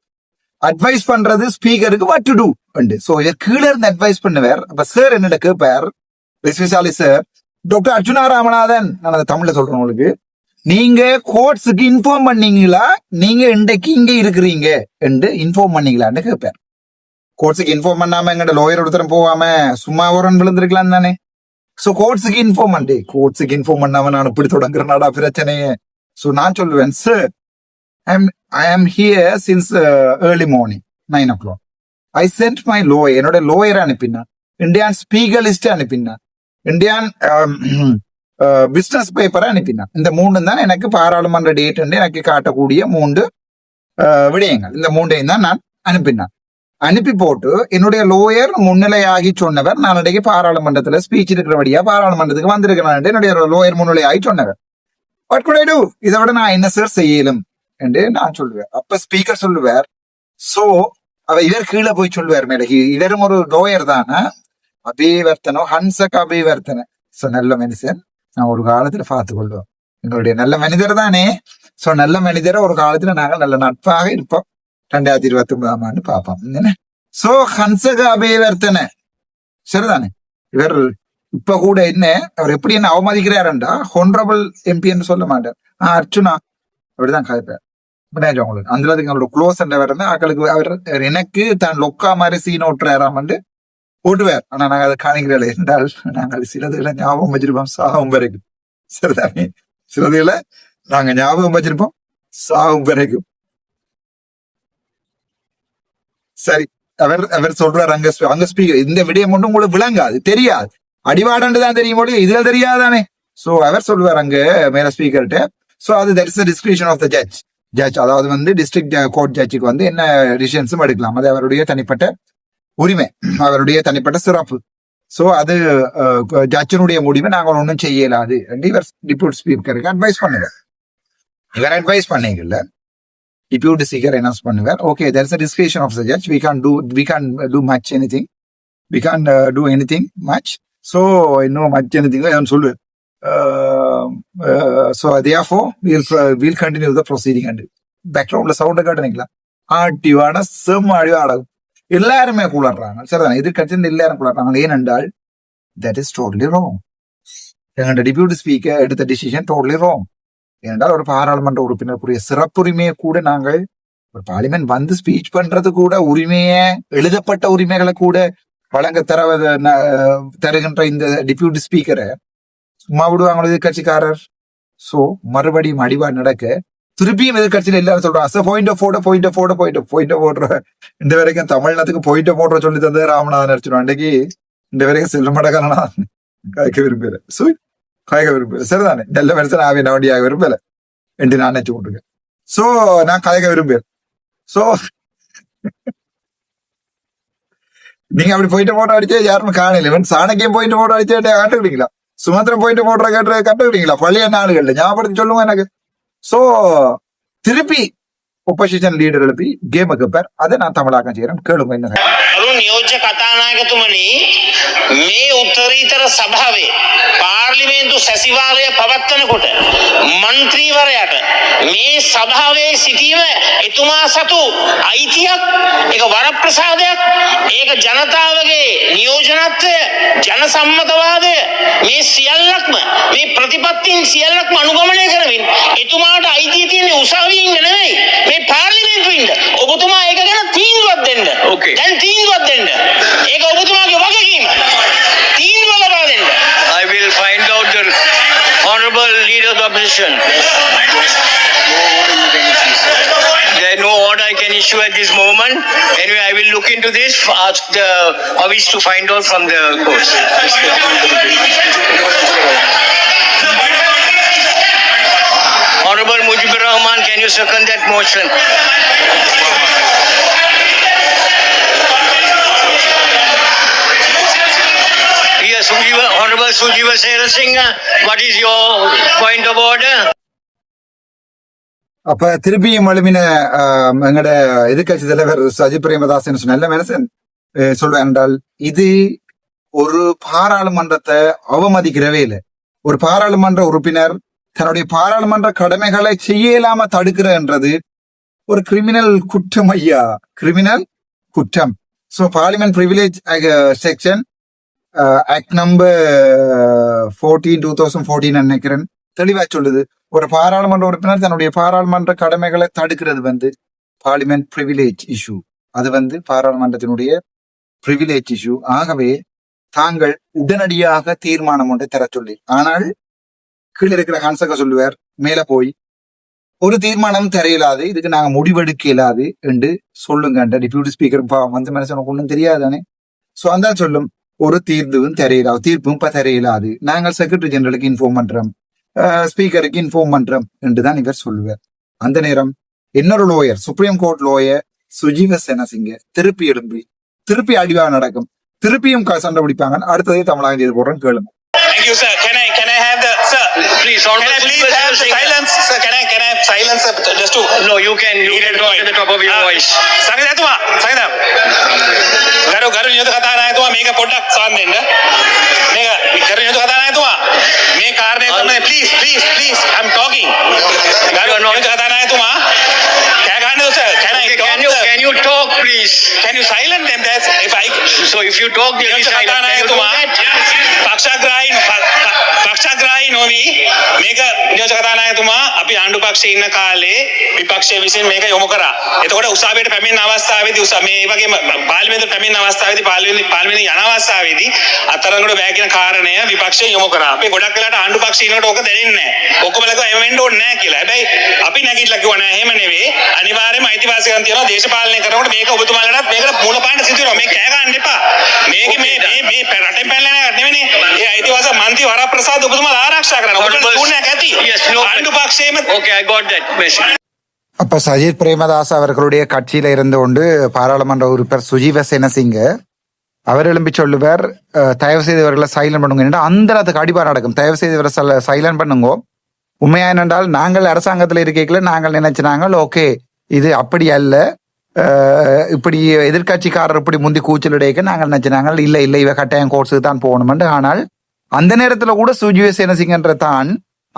அட்வைஸ் பண்றது ஸ்பீக்கருக்கு வாட் டு டூ. ஸோ இவர் கீழே இருந்து அட்வைஸ் பண்ணுவார். அப்ப சார் என்னோட கேட்பார், விஸ்வசாலி சார், டாக்டர் அர்ஜுனா ராமநாதன், நான் அதை தமிழ்ல சொல்றேன் உங்களுக்கு, நீங்க கோர்ட்ஸுக்கு இன்ஃபார்ம் பண்ணீங்களா, நீங்க இன்றைக்கு இங்க இருக்கிறீங்க என்று இன்ஃபார்ம் பண்ணீங்களான்னு கேட்பார். கோர்ட்ஸுக்கு இன்ஃபார்ம் பண்ணாம எங்கட லாயர் ஒருத்தரம் போகாம சும்மா ஒரு விழுந்திருக்கலாம் தானே. சோ கோர்ட்ஸுக்கு இன்ஃபார்ம் பண்ணி, கோர்ட்ஸுக்கு இன்ஃபார்ம் பண்ணாம நான் இப்படி தொடங்குறனாடா பிரச்சனையே. சோ நான் சொல்லுவேன், sir I am here since early morning 9 o'clock. I sent my lawyer, என்னோட லோயர் அனுப்பினா, இந்தியன் ஸ்பீக்கர் லிஸ்ட் அனுப்பினா, இந்தியன் பிசினஸ் பேப்பரை அனுப்பினா. இந்த 3 தான் எனக்கு பாராளுமன்ற டேட் எனக்கு காட்டக்கூடிய 3 விடயங்கள். இந்த 3ஐயும் தான் நான் அனுப்பினேன். அனுப்பி போட்டு என்னுடைய லோயர் முன்னிலையாகி சொன்னவர், நான் இன்றைக்கு பாராளுமன்றத்துல ஸ்பீச் இருக்கிறபடியா பாராளுமன்றத்துக்கு வந்திருக்கிறேன் என்னுடைய லோயர் முன்னிலையாகி சொன்னவர். வாட் குட் ஐ டு, இதை விட நான் என்ன சார் செய்யலும் என்று நான் சொல்லுவேன். அப்ப ஸ்பீக்கர் சொல்லுவார், சோ இவர் கீழே போய் சொல்லுவார், மேடகி இவரும் ஒரு லோயர் தானே, அபிவர்த்தனம் ஹன்சக் அபிவர்த்தன. சோ நல்ல மனுஷன், நான் ஒரு காலத்துல பார்த்து கொள்வோம், எங்களுடைய நல்ல மனிதர் தானே. சோ நல்ல மனிதரை ஒரு காலத்துல நாங்கள் நல்ல நட்பாக இருப்போம். 2029 ஆண்டு பார்ப்போம். சோ ஹன்சக அபிவர்த்தன சரிதானே. இவர் இப்ப கூட என்ன, அவர் எப்படி என்ன அவமதிக்கிறாருண்டா, ஹொனரபிள் எம்பின்னு சொல்ல மாட்டார், அர்ச்சுனா அப்படிதான் கதைப்பார். உங்களுக்கு அந்த அவரோட க்ளோஸ் வரது ஆக்களுக்கு அவர் எனக்கு தான் லொக்கா மாதிரி சீன் ஓட்டுறாராமண்டு ஓட்டுவார். ஆனா நாங்க அதை காணிக்கிறோம் என்றால் நாங்கள் சிலதுகளை ஞாபகம் வச்சிருப்போம் சாகும் வரைக்கும். சரிதானே, சிலதுகளை நாங்க ஞாபகம் வச்சிருப்போம் சாகும் வரைக்கும். சரி, அவர் சொல்றாரு அங்க ஸ்பீக்கர், இந்த விடயம் மட்டும் உங்களுக்கு விளங்காது, தெரியாது, அடிவாடண்டு தான் தெரியும், இதுல தெரியாதானே. சோ அவர் சொல்லுவார் அங்க மேல ஸ்பீக்கர்கிட்ட. சோ அது that is the description of the judge. அதாவது டிஸ்ட்ரிக்ட் கோர்ட் ஜட்ஜுக்கு என்ன டிசிஷன்ஸும் எடுக்கலாம், அது அவருடைய தனிப்பட்ட உரிமை, அவருடைய தனிப்பட்ட சிறப்பு. சோ அது ஜட்ஜினுடைய முடிவை நாங்கள் ஒன்றும் செய்யலாது என்று இவர் டிப்யூட்டி ஸ்பீக்கருக்கு அட்வைஸ் பண்ணுவார். இவர் அட்வைஸ் பண்ணீங்கல்ல, டிப்யூட்டி ஸ்பீக்கர் அனௌன்ஸ் பண்ணுவார், okay there is a discretion of the judge, we can't do much anything, we can't do anything much, so no much anything சொல்லுவார். So therefore we'll continue the proceeding. and backgroundல சவுண்ட் காட்டுனீங்களா, ஆட்டிவான செம்ம அடிவாடகம், எல்லாருமே குளர்றாங்க. சரிதான், எதிர்கட்சியில் எல்லாரும் குளர்றாங்க. ஏனென்றால் that is totally wrong. எங்களோட டிப்யூட்டி ஸ்பீக்கர் எடுத்த டிசிஷன் totally wrong. ஏனென்றால் ஒரு பாராளுமன்ற உறுப்பினருக்குரிய சிறப்புரிமையை கூட நாங்கள் ஒரு பார்லிமெண்ட் வந்து ஸ்பீச் பண்றது கூட உரிமையை, எழுதப்பட்ட உரிமைகளை கூட வழங்க தருகின்ற இந்த டிப்யூட்டி ஸ்பீக்கரை சும்மா விடுவாங்களோ எதிர்கட்சிக்காரர். சோ மறுபடியும் அடிவாடு நடக்க திருப்பியும் எதிர்கட்சியில எல்லாரும் சொல்றாங்க பாயிண்ட் போடுற இந்த வரைக்கும் தமிழ்நாட்டுக்கு பாயிண்ட் போடுற சொல்லி தந்தது ராமநாதன் அர்ச்சுனா. அன்றைக்கு இந்த வரைக்கும் செல்ல மாட்டேங்கானா காய்க்க விரும்புகிற சோ காய்க்க விரும்புகிறேன். சரிதானே, நல்ல மனுஷன் ஆவிய வண்டியாக விரும்பல என்று நான் நினைச்சு விட்டுருக்கேன். சோ நான் காய்க்க விரும்புகிறேன். சோ நீங்க அப்படி போயிட்டு போட்டோ அடிச்சே யாருமே காணல. இவன் சாணக்கியம் போயிட்டு போட்டோ அடிச்சே காட்டுக்கிறீங்களா, சுமந்திரம் போயிட்டு போட்டோ கட்டுக்கிறீங்களா, பழைய நாடுகள்ல ஞாபகப்படுத்தி சொல்லுங்க எனக்கு. சோ திருப்பி ஒப்போசிஷன் லீடர் எழுப்பி கேம் கேப்பார், அதை நான் தமிழாக்கம் செய்யறேன், கேளுங்க என்ன. නියෝජ්‍ය කතානායකතුමනි, මේ උත්තරීතර සභාවේ පාර්ලිමේන්තු සැසිවාරය පවත්වනකොට මන්ත්‍රීවරයාට මේ සභාවේ සිටීම එතුමා සතු අයිතියක්, ඒක වරප්‍රසාදයක්, ඒක ජනතාවගේ නියෝජනත්වය, ජන සම්මතවාදය, මේ සියල්ලක්ම මේ ප්‍රතිපත්තීන් සියල්ලක්ම අනුගමනය කරමින් එතුමාට අයිතිය තියෙන්නේ උසාවියෙන් නෙවෙයි, මේ පාර්ලිමේන්තුවෙන්ද. ඔබතුමා ඒක ගැන තීන්දුවක් දෙන්න. ඕකේ, දැන් තීන්දුවක් දෙන්න. ඒක ඔබතුමාගේ වගකීම. තීන්දුව ලබා දෙන්න. I will find out the honorable leader of the opposition. There no order I can issue at this moment. Anyway, I will look into this, ask the office to find out from the courts. Honorable Mujibur Rahman, can you second that motion? Yes, Honorable Sujiva Serasinghe, what is your point of order? அப்ப திருப்பியும் எழுப்பின எங்கட எதிர்கட்சி தலைவர் சஜித் பிரேமதாசன் நல்ல மனுஷன் சொல்வேன் என்றால், இது ஒரு பாராளுமன்றத்தை அவமதிக்கிறவே இல்லை. ஒரு பாராளுமன்ற உறுப்பினர் தன்னுடைய பாராளுமன்ற கடமைகளை செய்யலாம தடுக்கிறன்றது ஒரு கிரிமினல் குற்றம் ஐயா, கிரிமினல் குற்றம். So parliament privilege section act number 2014 நினைக்கிறேன் தெளிவா சொல்லுது, ஒரு பாராளுமன்ற உறுப்பினர் தன்னுடைய பாராளுமன்ற கடமைகளை தடுக்கிறது பார்லிமெண்ட் ப்ரிவிலேஜ் இஷ்யூ. அது பாராளுமன்றத்தினுடைய ப்ரிவிலேஜ் இஷ்யூ. ஆகவே தாங்கள் உடனடியாக தீர்மானம் ஒன்றை தர சொல்லி, ஆனால் கீழே இருக்கிற ஹான்சக சொல்லுவார் மேல போய் ஒரு தீர்மானம் தர இயலாது, இதுக்கு நாங்க முடிவெடுக்க இயலாது என்று சொல்லுங்க. டிப்யூட்டி ஸ்பீக்கர் மனுஷனுக்கு ஒன்றும் தெரியாதானே. சோ அந்த சொல்லும் ஒரு தீர்வும் தரையிலாது, தீர்ப்பும் இப்ப தரையிலாது, நாங்கள் செக்ரட்டரி ஜெனரலுக்கு இன்ஃபார்ம் பண்றோம், ஸ்பீக்கருக்கு இன்ஃபார்ம் பண்றோம் என்றுதான் இவர் சொல்லுவார். அந்த நேரம் இன்னொரு lower, supreme court lower Sujeewa Senasinghe திருப்பி அடிவாக நடக்கும், திருப்பியும் சண்டை பிடிப்பாங்க. அடுத்ததே தமிழகம் செய்து போடுறேன் கேளுங்க. Thank you, sir. Can I have the sir? Please, Can I please have the silence, sir? Can I have silence, sir? Just to No, you can talk at the top of your voice. සංගතතුමා ගරු නියෝජ්‍ය කතානායකතුමා මේක පොඩ්ඩක් සාන් දෙන්න. මේක ගරු නියෝජ්‍ය කතානායකතුමා මේ කාරණය සම්බන්ධයෙන් please I'm talking. ගරු නියෝජ්‍ය කතානායකතුමා කෑ ගන්නද sir? Can you talk please? Can you silence them? That's if I So if you talk, you'll be silent. Can you do that? පක්ෂග්‍රාහී නොවි මේක නියෝජ්‍ය කතානායකතුමා අපි ආණ්ඩු පක්ෂයේ ඉන්න කාලේ විපක්ෂයේ විසින් මේක යොමු කරා. එතකොට උසාවියට පැමිණෙන අවස්ථාවේදී මේ වගේම පාර්ලිමේන්තුවට පැමිණෙන අවස්ථාවේදී පාර්ලිමේන්තුවේ යන අවස්ථාවේදී අතරංගුඩ බෑ කියන කාරණය විපක්ෂයේ යොමු කරා. අපි ගොඩක් වෙලාට ආණ්ඩු පක්ෂයේ ඉන්නකොට ඕක දැනෙන්නේ නැහැ. ඔක්කොම ලකුව එහෙම වෙන්න ඕනේ නැහැ කියලා. හැබැයි අපි නැගිටලා කිව්වා නෑ එහෙම නෙවෙයි. අනිවාර්යයෙන්ම අයිතිවාසිකම් තියෙනවා දේශපාලනය කරනකොට මේක ඔබතුමාලටත් මේකට මූලපාණ්ඩ සිදු වෙනවා. මේ කෑ ගන්න එපා. මේක මේ රටෙන් පැනලා නෑ නෙවෙයි. ඒ අයිතිවාසික මන්ත්‍රී වරප්‍රසාද ඔබතුමාලා ආරක්ෂා කරනවා. ඔබට තුනක් ඇති. ආණ්ඩු පක්ෂයේම Okay, I got that message. அப்ப சஜித் பிரேமதாஸ் அவர்களுடைய கட்சியில இருந்து கொண்டு பாராளுமன்ற உறுப்பினர் சுஜீவ சேனசிங்க அவர் எழும்பி சொல்லுவார், தயவு செய்து இவர்களை சைலண்ட் பண்ணுங்க. அந்த அதுக்கு அடிபாடு நடக்கும். தயவு செய்து இவரை சைலண்ட் பண்ணுங்க. உண்மையா என்னென்றால் நாங்கள் அரசாங்கத்தில் இருக்கைக்குள்ள நாங்கள் நினைச்சினாங்க ஓகே இது அப்படி அல்ல, இப்படி எதிர்கட்சிக்காரர் இப்படி முந்தி கூச்சல் இடையே நாங்கள் நினைச்சினாங்க இல்ல இவ கட்டாயம் கோர்ஸுக்கு தான் போகணும்னு. ஆனால் அந்த நேரத்துல கூட சுஜீவ சேனசிங்கன்ற தான்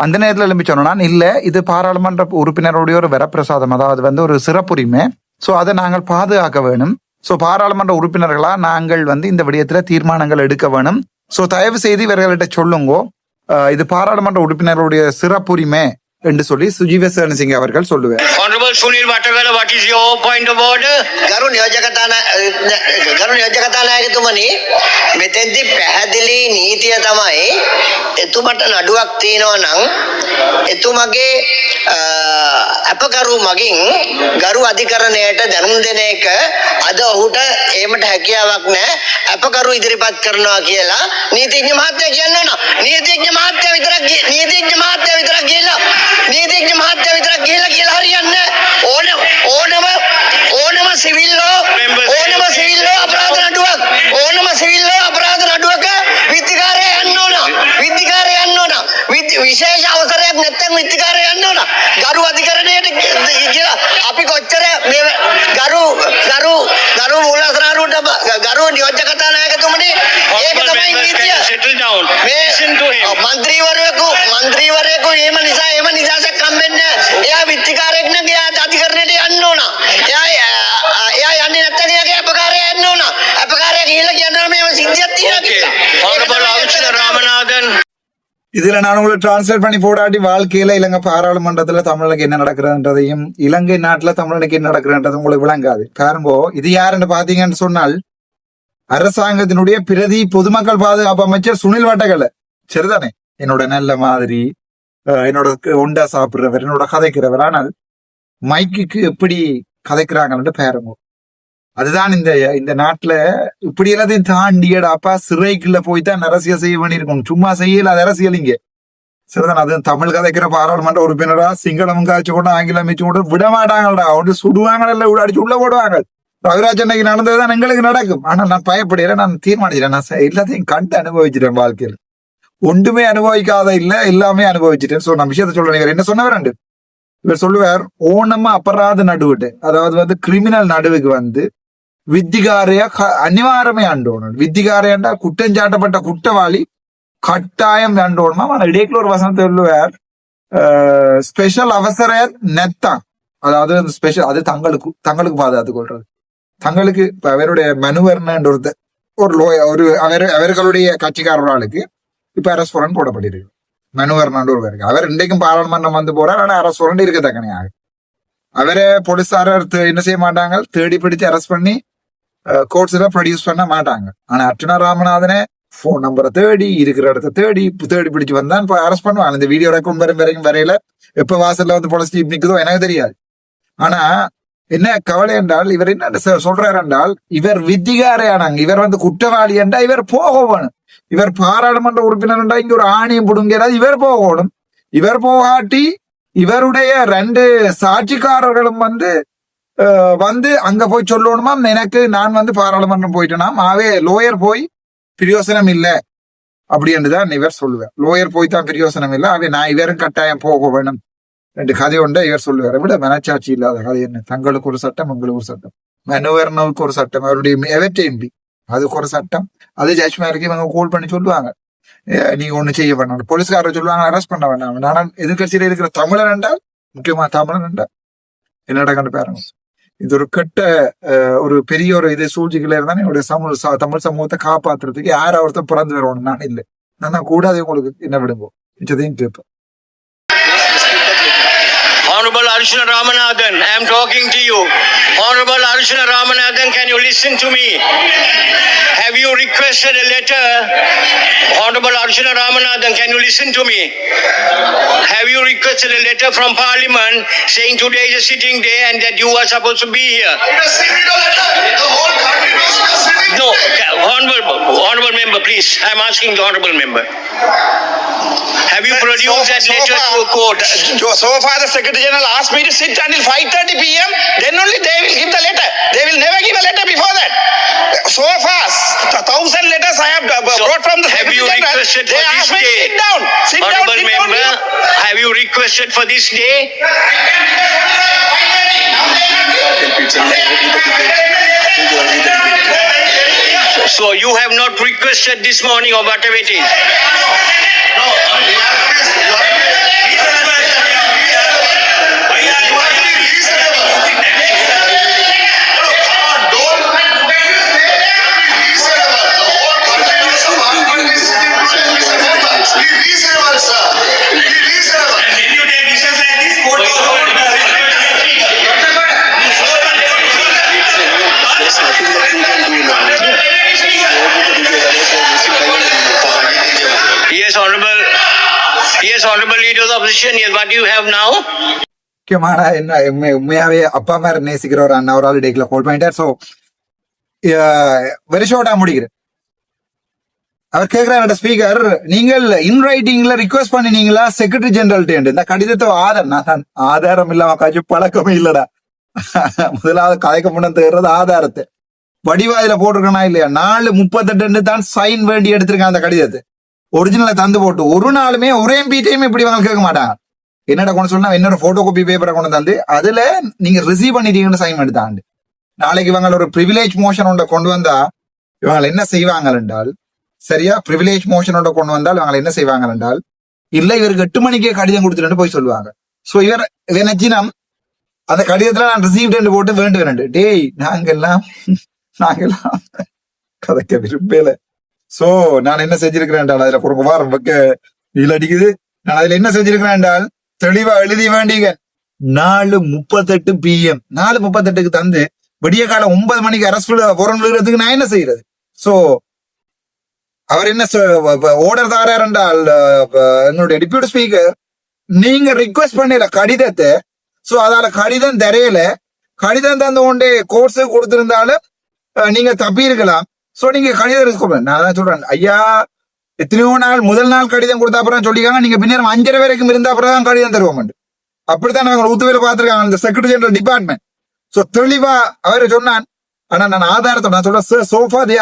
அந்த நேரத்தில் எழுப்பி சொன்னா இல்ல இது பாராளுமன்ற உறுப்பினருடைய ஒரு வரப்பிரசாதம், அதாவது ஒரு சிறப்புரிமை. சோ அதை நாங்கள் பாதுகாக்க வேணும். சோ பாராளுமன்ற உறுப்பினர்களா நாங்கள் இந்த விடயத்துல தீர்மானங்கள் எடுக்க வேணும். சோ தயவு செய்து இவர்கள்ட்ட சொல்லுங்க இது பாராளுமன்ற உறுப்பினருடைய சிறப்புரிமை என்று சொல்லி சுஜீவ சேனசிங்க அவர்கள் சொல்லுவார். Honorable Sunil Watagala, what is your point of order? ගරු නියෝජ්‍ය කතානායකතුමනි, මෙතෙන්දි පැහැදිලි නීතිය තමයි එතුමට නඩුවක් තියෙනවා නම් එතුමගේ අපකරු මගින් ගරු අධිකරණයට දැනුම් දෙන එක අද ඔහුට ඒමට හැකියාවක් නැහැ. අපකරු ඉදිරිපත් කරනවා කියලා නීතිඥ මහත්තයා කියන්න ඕන. නීතිඥ මහත්තයා විතරක් ගිහලා කියලා හරියන්නේ ඕනම සිවිල් අපරාධ නඩුවක විත්තිකාරය යන්න ඕන. විශේෂ අවසරයක් නැත්නම් විත්තිකාරය යන්න ඕන. ගරු අධිකරණයට කියලා අපි කොච්චර ගරු මූලස්ථානවලට ගරු නියෝජ්‍ය කතානායකතුමනි ඒක තමයි නීතිය. Settle down. Listen to him. මන්ත්‍රීවරයෙකු එහෙම නිසාසක් හම්බෙන්නේ නැහැ. එයා විත්තිකාරයෙක් නම් එයා අධිකරණයට යන්න ඕන. එයා යන්නේ නැත්නම් එයාගේ අපකාරය යන්න ඕන. අපකාරය කියලා කියනවා මේව සිද්ධියක් තියෙනවා කියලා. Honorable Archana Ramanathan. இதுல நான் உங்களுக்கு டிரான்ஸ்லேட் பண்ணி போடாட்டி வாழ்க்கையில இலங்கை பாராளுமன்றத்துல தமிழனுக்கு என்ன நடக்கிறதுன்றதையும் இலங்கை நாட்டுல தமிழனுக்கு என்ன நடக்கிறதுன்றதும் உங்களுக்கு விளங்காது. காரணம் இது யாருன்னு பாத்தீங்கன்னு சொன்னால் அரசாங்கத்தினுடைய பிரதி பொதுமக்கள் பாதுகாப்பு அமைச்சர் சுனில் வட்டகல. சரிதானே, என்னோட நல்ல மாதிரி என்னோட ஒண்டா சாப்பிடுறவர், என்னோட கதைக்கிறவர். ஆனால் மைக்குக்கு எப்படி கதைக்கிறாங்கன்னு பாருங்க. அதுதான் இந்த நாட்டுல இப்படி எல்லாத்தையும் தாண்டியடாப்பா சிறைக்குள்ள போய்தான் அரசியல் செய்ய வேண்டியிருக்கும். சும்மா செய்யல அது அரசியல் இங்க. சரிதான், அது தமிழ் கதைக்கிற பாராளுமன்ற உறுப்பினரா சிங்களம் காய்ச்சி கூட ஆங்கிலம் வச்சு கூட விட மாட்டாங்கடா. அவட்டு சுடுவாங்கல்ல, அடிச்சு உள்ள போடுவாங்க. ரவிராஜ் அன்னைக்கு நடந்ததுதான் எங்களுக்கு நடக்கும். ஆனா நான் பயப்படுகிறேன், நான் தீர்மானிச்சிட்டேன், நான் எல்லாத்தையும் கண்டு அனுபவிச்சிட்டேன். வாழ்க்கையில் ஒன்றுமே அனுபவிக்காத இல்ல, எல்லாமே அனுபவிச்சிட்டேன். சோ நான் விஷயத்த சொல்றேன். என்ன சொன்னவர் இவர் சொல்லுவார் ஓணமா அபராத நடுவுட்டு, அதாவது வந்து கிரிமினல் நடுவுக்கு வந்து வித்திகாரையா அனிவாரமே அண்டோணும். வித்திகாரையாண்டா குற்றஞ்சாட்டப்பட்ட குற்றவாளி கட்டாயம் அண்டோணுமா. ஆனா இடைக்குள்ள ஒரு வசனம் சொல்லுவார், ஸ்பெஷல் அவசர நெத்தான், அதாவது ஸ்பெஷல் அது தங்களுக்கு பாதுகாத்து கொள்றது. தங்களுக்கு இப்ப அவருடைய மனுவர்னு ஒரு அவர்களுடைய கட்சிக்காரர் ஆளுக்கு இப்ப அரெஸ்ட் வாரண்ட் போடப்பட்டிருக்கு. மனுவர்னாண்டு ஒரு பேருக்கு அவர் இன்றைக்கும் பாராளுமன்றம் வந்து போறார். ஆனா அரெஸ்ட் வாரண்ட் இருக்கத்தக்கனையாக அவரை போலீஸாரர் என்ன செய்ய மாட்டாங்க, தேடி பிடிச்சு அரெஸ்ட் பண்ணி கோர்ட்ஸ்ல ப்ரொடியூஸ் பண்ண மாட்டாங்க. ஆனா அர்ச்சுனா ராமநாதனை போன் நம்பரை தேடி இருக்கிற இடத்த தேடி பிடிச்சு வந்தான் இப்ப அரெஸ்ட் பண்ணுவாங்க. இந்த வீடியோ ரெக்கார்ட் வரைக்கும் வரையில எப்ப வாசல்ல வந்து போலீஸ் ஜீப் நிக்குதோ எனக்கு தெரியாது. ஆனா என்ன கவலை என்றால் இவர் என்ன சொல்றாரு என்றால் இவர் வித்திகாரையானாங்க, இவர் வந்து குற்றவாளி என்றா இவர் போக வேணும். இவர் பாராளுமன்ற உறுப்பினர் என்றா இங்க ஒரு ஆணையம் பிடுங்கிறாது, இவர் போகணும். இவர் போகாட்டி இவருடைய 2 சாட்சிக்காரர்களும் வந்து அங்க போய் சொல்லணுமா, எனக்கு நான் வந்து பாராளுமன்றம் போயிட்டேனா, ஆவே லோயர் போய் பிரயோசனம் இல்லை அப்படின்னுதான் இவர் சொல்லுவார். லோயர் போய் தான் பிரயோசனம் இல்லை, அவை நான் இவரும் கட்டாயம் போக வேணும் 2 கதை உண்ட இவர் சொல்லுவார். விட மனச்சாட்சி இல்லாத கதை என்ன, தங்களுக்கு ஒரு சட்டம் உங்களுக்கு ஒரு சட்டம், மனுவர்னவுக்கு ஒரு சட்டம், அவருடைய எவர்டி அதுக்கு ஒரு சட்டம். அது ஜட்ஜ்மேருக்கு இவங்க கோல் பண்ணி சொல்லுவாங்க நீங்க ஒண்ணு செய்ய வேண்டாம், போலீஸ்காரர் சொல்லுவாங்க அரெஸ்ட் பண்ண வேண்டாம். ஆனால் எதிர்கட்சியில இருக்கிற தமிழர் என்றால், முக்கியமா தமிழர் என்றால் என்னடா கண்டு பாருங்க. இது ஒரு கெட்ட ஒரு பெரிய ஒரு இது சூழ்ச்சிகள இருந்தா என்னுடைய தமிழ் சமூகத்தை காப்பாத்துறதுக்கு யார் ஒருத்தர் பிறந்து வரணும். நான் இல்லை, நான் தான் கூடாது உங்களுக்கு என்ன விடுவோம் மிச்சத்தையும் கேட்பேன். Honorable Archana Ramanathan, I am talking to you. Honorable Archana Ramanathan, can you listen to me? Have you requested a letter? Honorable Archana Ramanathan, can you listen to me? Have you requested a letter from Parliament saying today is a sitting day and that you are supposed to be here? The whole country knows we are sitting. No, honorable member, please. I am asking the honorable member. Have you produced that letter to a court? So far the Secretary General asked me to sit until 5:30 p.m. Then only they will give the letter. They will never give a letter before that. So far, 1,000 letters I have brought from the Have Secretary you General. requested They for this asked me to day? sit down. Sit down, Honorable sit down. member, have you requested for this day? So you have not requested this morning or whatever it is. No, I mean, you have to be reasonable. No, come on, don't be reasonable. The whole country knows the Parliament is sitting today. Be reasonable, sir. Be reasonable. When you take decisions like this, court also Yes, honorable leader of the opposition. Yes, what do you have now? முக்கியமான என்ன உண்மையாவே அப்பா மாதிரி நேசிக்கிற ஒரு அண்ணா ஒரு ஆள் டேக்ல கோல் பண்ணிட்டார். ஸோ வெரி ஷார்ட்டா முடிக்கிறேன். அவர் கேட்கிறார் ஸ்பீக்கர், நீங்கள் இன்ரைட்டிங்ல ரிக்வெஸ்ட் பண்ணினீங்களா செக்ரட்டரி ஜெனரல் இந்த கடிதத்தை ஆதாரம் இல்லாம காய்ச்சி பழக்கமே இல்லடா. முதலாவது கதைக்க முன்ன தேர்றது ஆதாரத்தை வடிவாயில போட்டிருக்கனா இல்லையா. 4:38 தான் சைன் வேண்டி எடுத்திருக்கான் அந்த கடிதத்தை. ஒரிஜினலை தந்து போட்டு ஒரு நாளுமே ஒரே எம்பிட்டையும் இப்படி அவங்க கேட்க மாட்டாங்க. என்னடா கொண்டு சொன்னா என்னோட போட்டோ காப்பி பேப்பரை கொண்டு தந்து அதுல நீங்க ரிசீவ் பண்ணிட்டீங்கன்னு சைன் எடுத்தாண்டு. நாளைக்கு இவங்க ஒரு பிரிவிலேஜ் மோஷன் ஒன்றை கொண்டு வந்தா இவங்க என்ன செய்வாங்க என்றால், சரியா, பிரிவிலேஜ் மோஷன் ஒன்றை கொண்டு வந்தால் இவங்க என்ன செய்வாங்க என்றால், இல்ல இவருக்கு 8 மணிக்கே கடிதம் கொடுத்துட்டு போய் சொல்லுவாங்க. சோ இவர் நினைச்சினம் அந்த கடிதத்துல நான் ரிசீவ்டு போட்டு வேண்டு டேய் நாங்கெல்லாம் கதைக்க விரும்பல. சோ நான் என்ன செஞ்சிருக்கிறேன் என்றால், அதுல ஒரு வாரம் வைக்க நீல அடிக்குது. நான் அதுல என்ன செஞ்சிருக்கிறேன் என்றால் தெளிவா எழுதி வேண்டிய 4:38 PM 4:38க்கு தந்து விடிய காலம் 9 மணிக்கு அரசு புறம் விழுகிறதுக்கு நான் என்ன செய்யறது? சோ அவர் என்ன ஆர்டர் தாரார் என்றால், எங்களுடைய டெபியூட்டி ஸ்பீக்கர் நீங்க ரிக்வெஸ்ட் பண்ணல கடிதத்தை, சோ அதால கடிதம் தரையில கடிதம் தந்து கொண்டே கோர்ஸ் கொடுத்திருந்தாலும் நீங்க தப்பி இருக்கலாம். சோ நீங்க கடிதம் நான் தான் சொல்றேன் ஐயா, எத்தனையோ நாள் முதல் நாள் கடிதம் கொடுத்த அப்புறம் சொல்லிக்காங்க, நீங்க பின்னர் 5:30 வரைக்கும் இருந்த அப்புறம் தான் கடிதம் தருவோம். அப்படித்தான் நாங்க ஊத்துவேல பாத்துருக்காங்க இந்த செக்ரட்டரி ஜெனரல் டிபார்ட்மெண்ட். சோ தெளிவா அவரு சொன்னான். ஆனா நான் ஆதாரத்தை நான் சொல்றேன், sofa they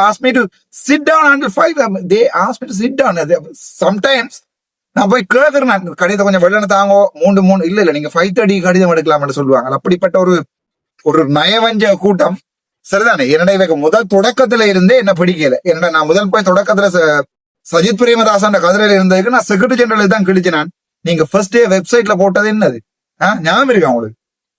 asked me to sit down until 5. They asked me to sit down. Sometimes நான் போய் கேட்கறேன், நான் கடிதம் கொஞ்சம் வெள்ளன தாங்கோ, 3 இல்ல நீங்க 5:30 கடிதம் எடுக்கலாம்னு சொல்லுவாங்க. அப்படிப்பட்ட ஒரு நயவஞ்ச கூட்டம். சரிதானே? என்னடா இவங்க முதல் தொடக்கத்துல இருந்தே என்ன பிடிக்கல. என்னடா நான் முதல் போய் தொடக்கத்துல சஜித் பிரேமதாசன் கதிரையில இருந்ததுக்கு நான் செக்ரட்டரி ஜெனரல் தான் கிழிச்சு. நான் நீங்க ஃபர்ஸ்ட் டே வெப்சைட்ல போட்டது என்னது ஞாபகம் இருக்கா உங்களுக்கு?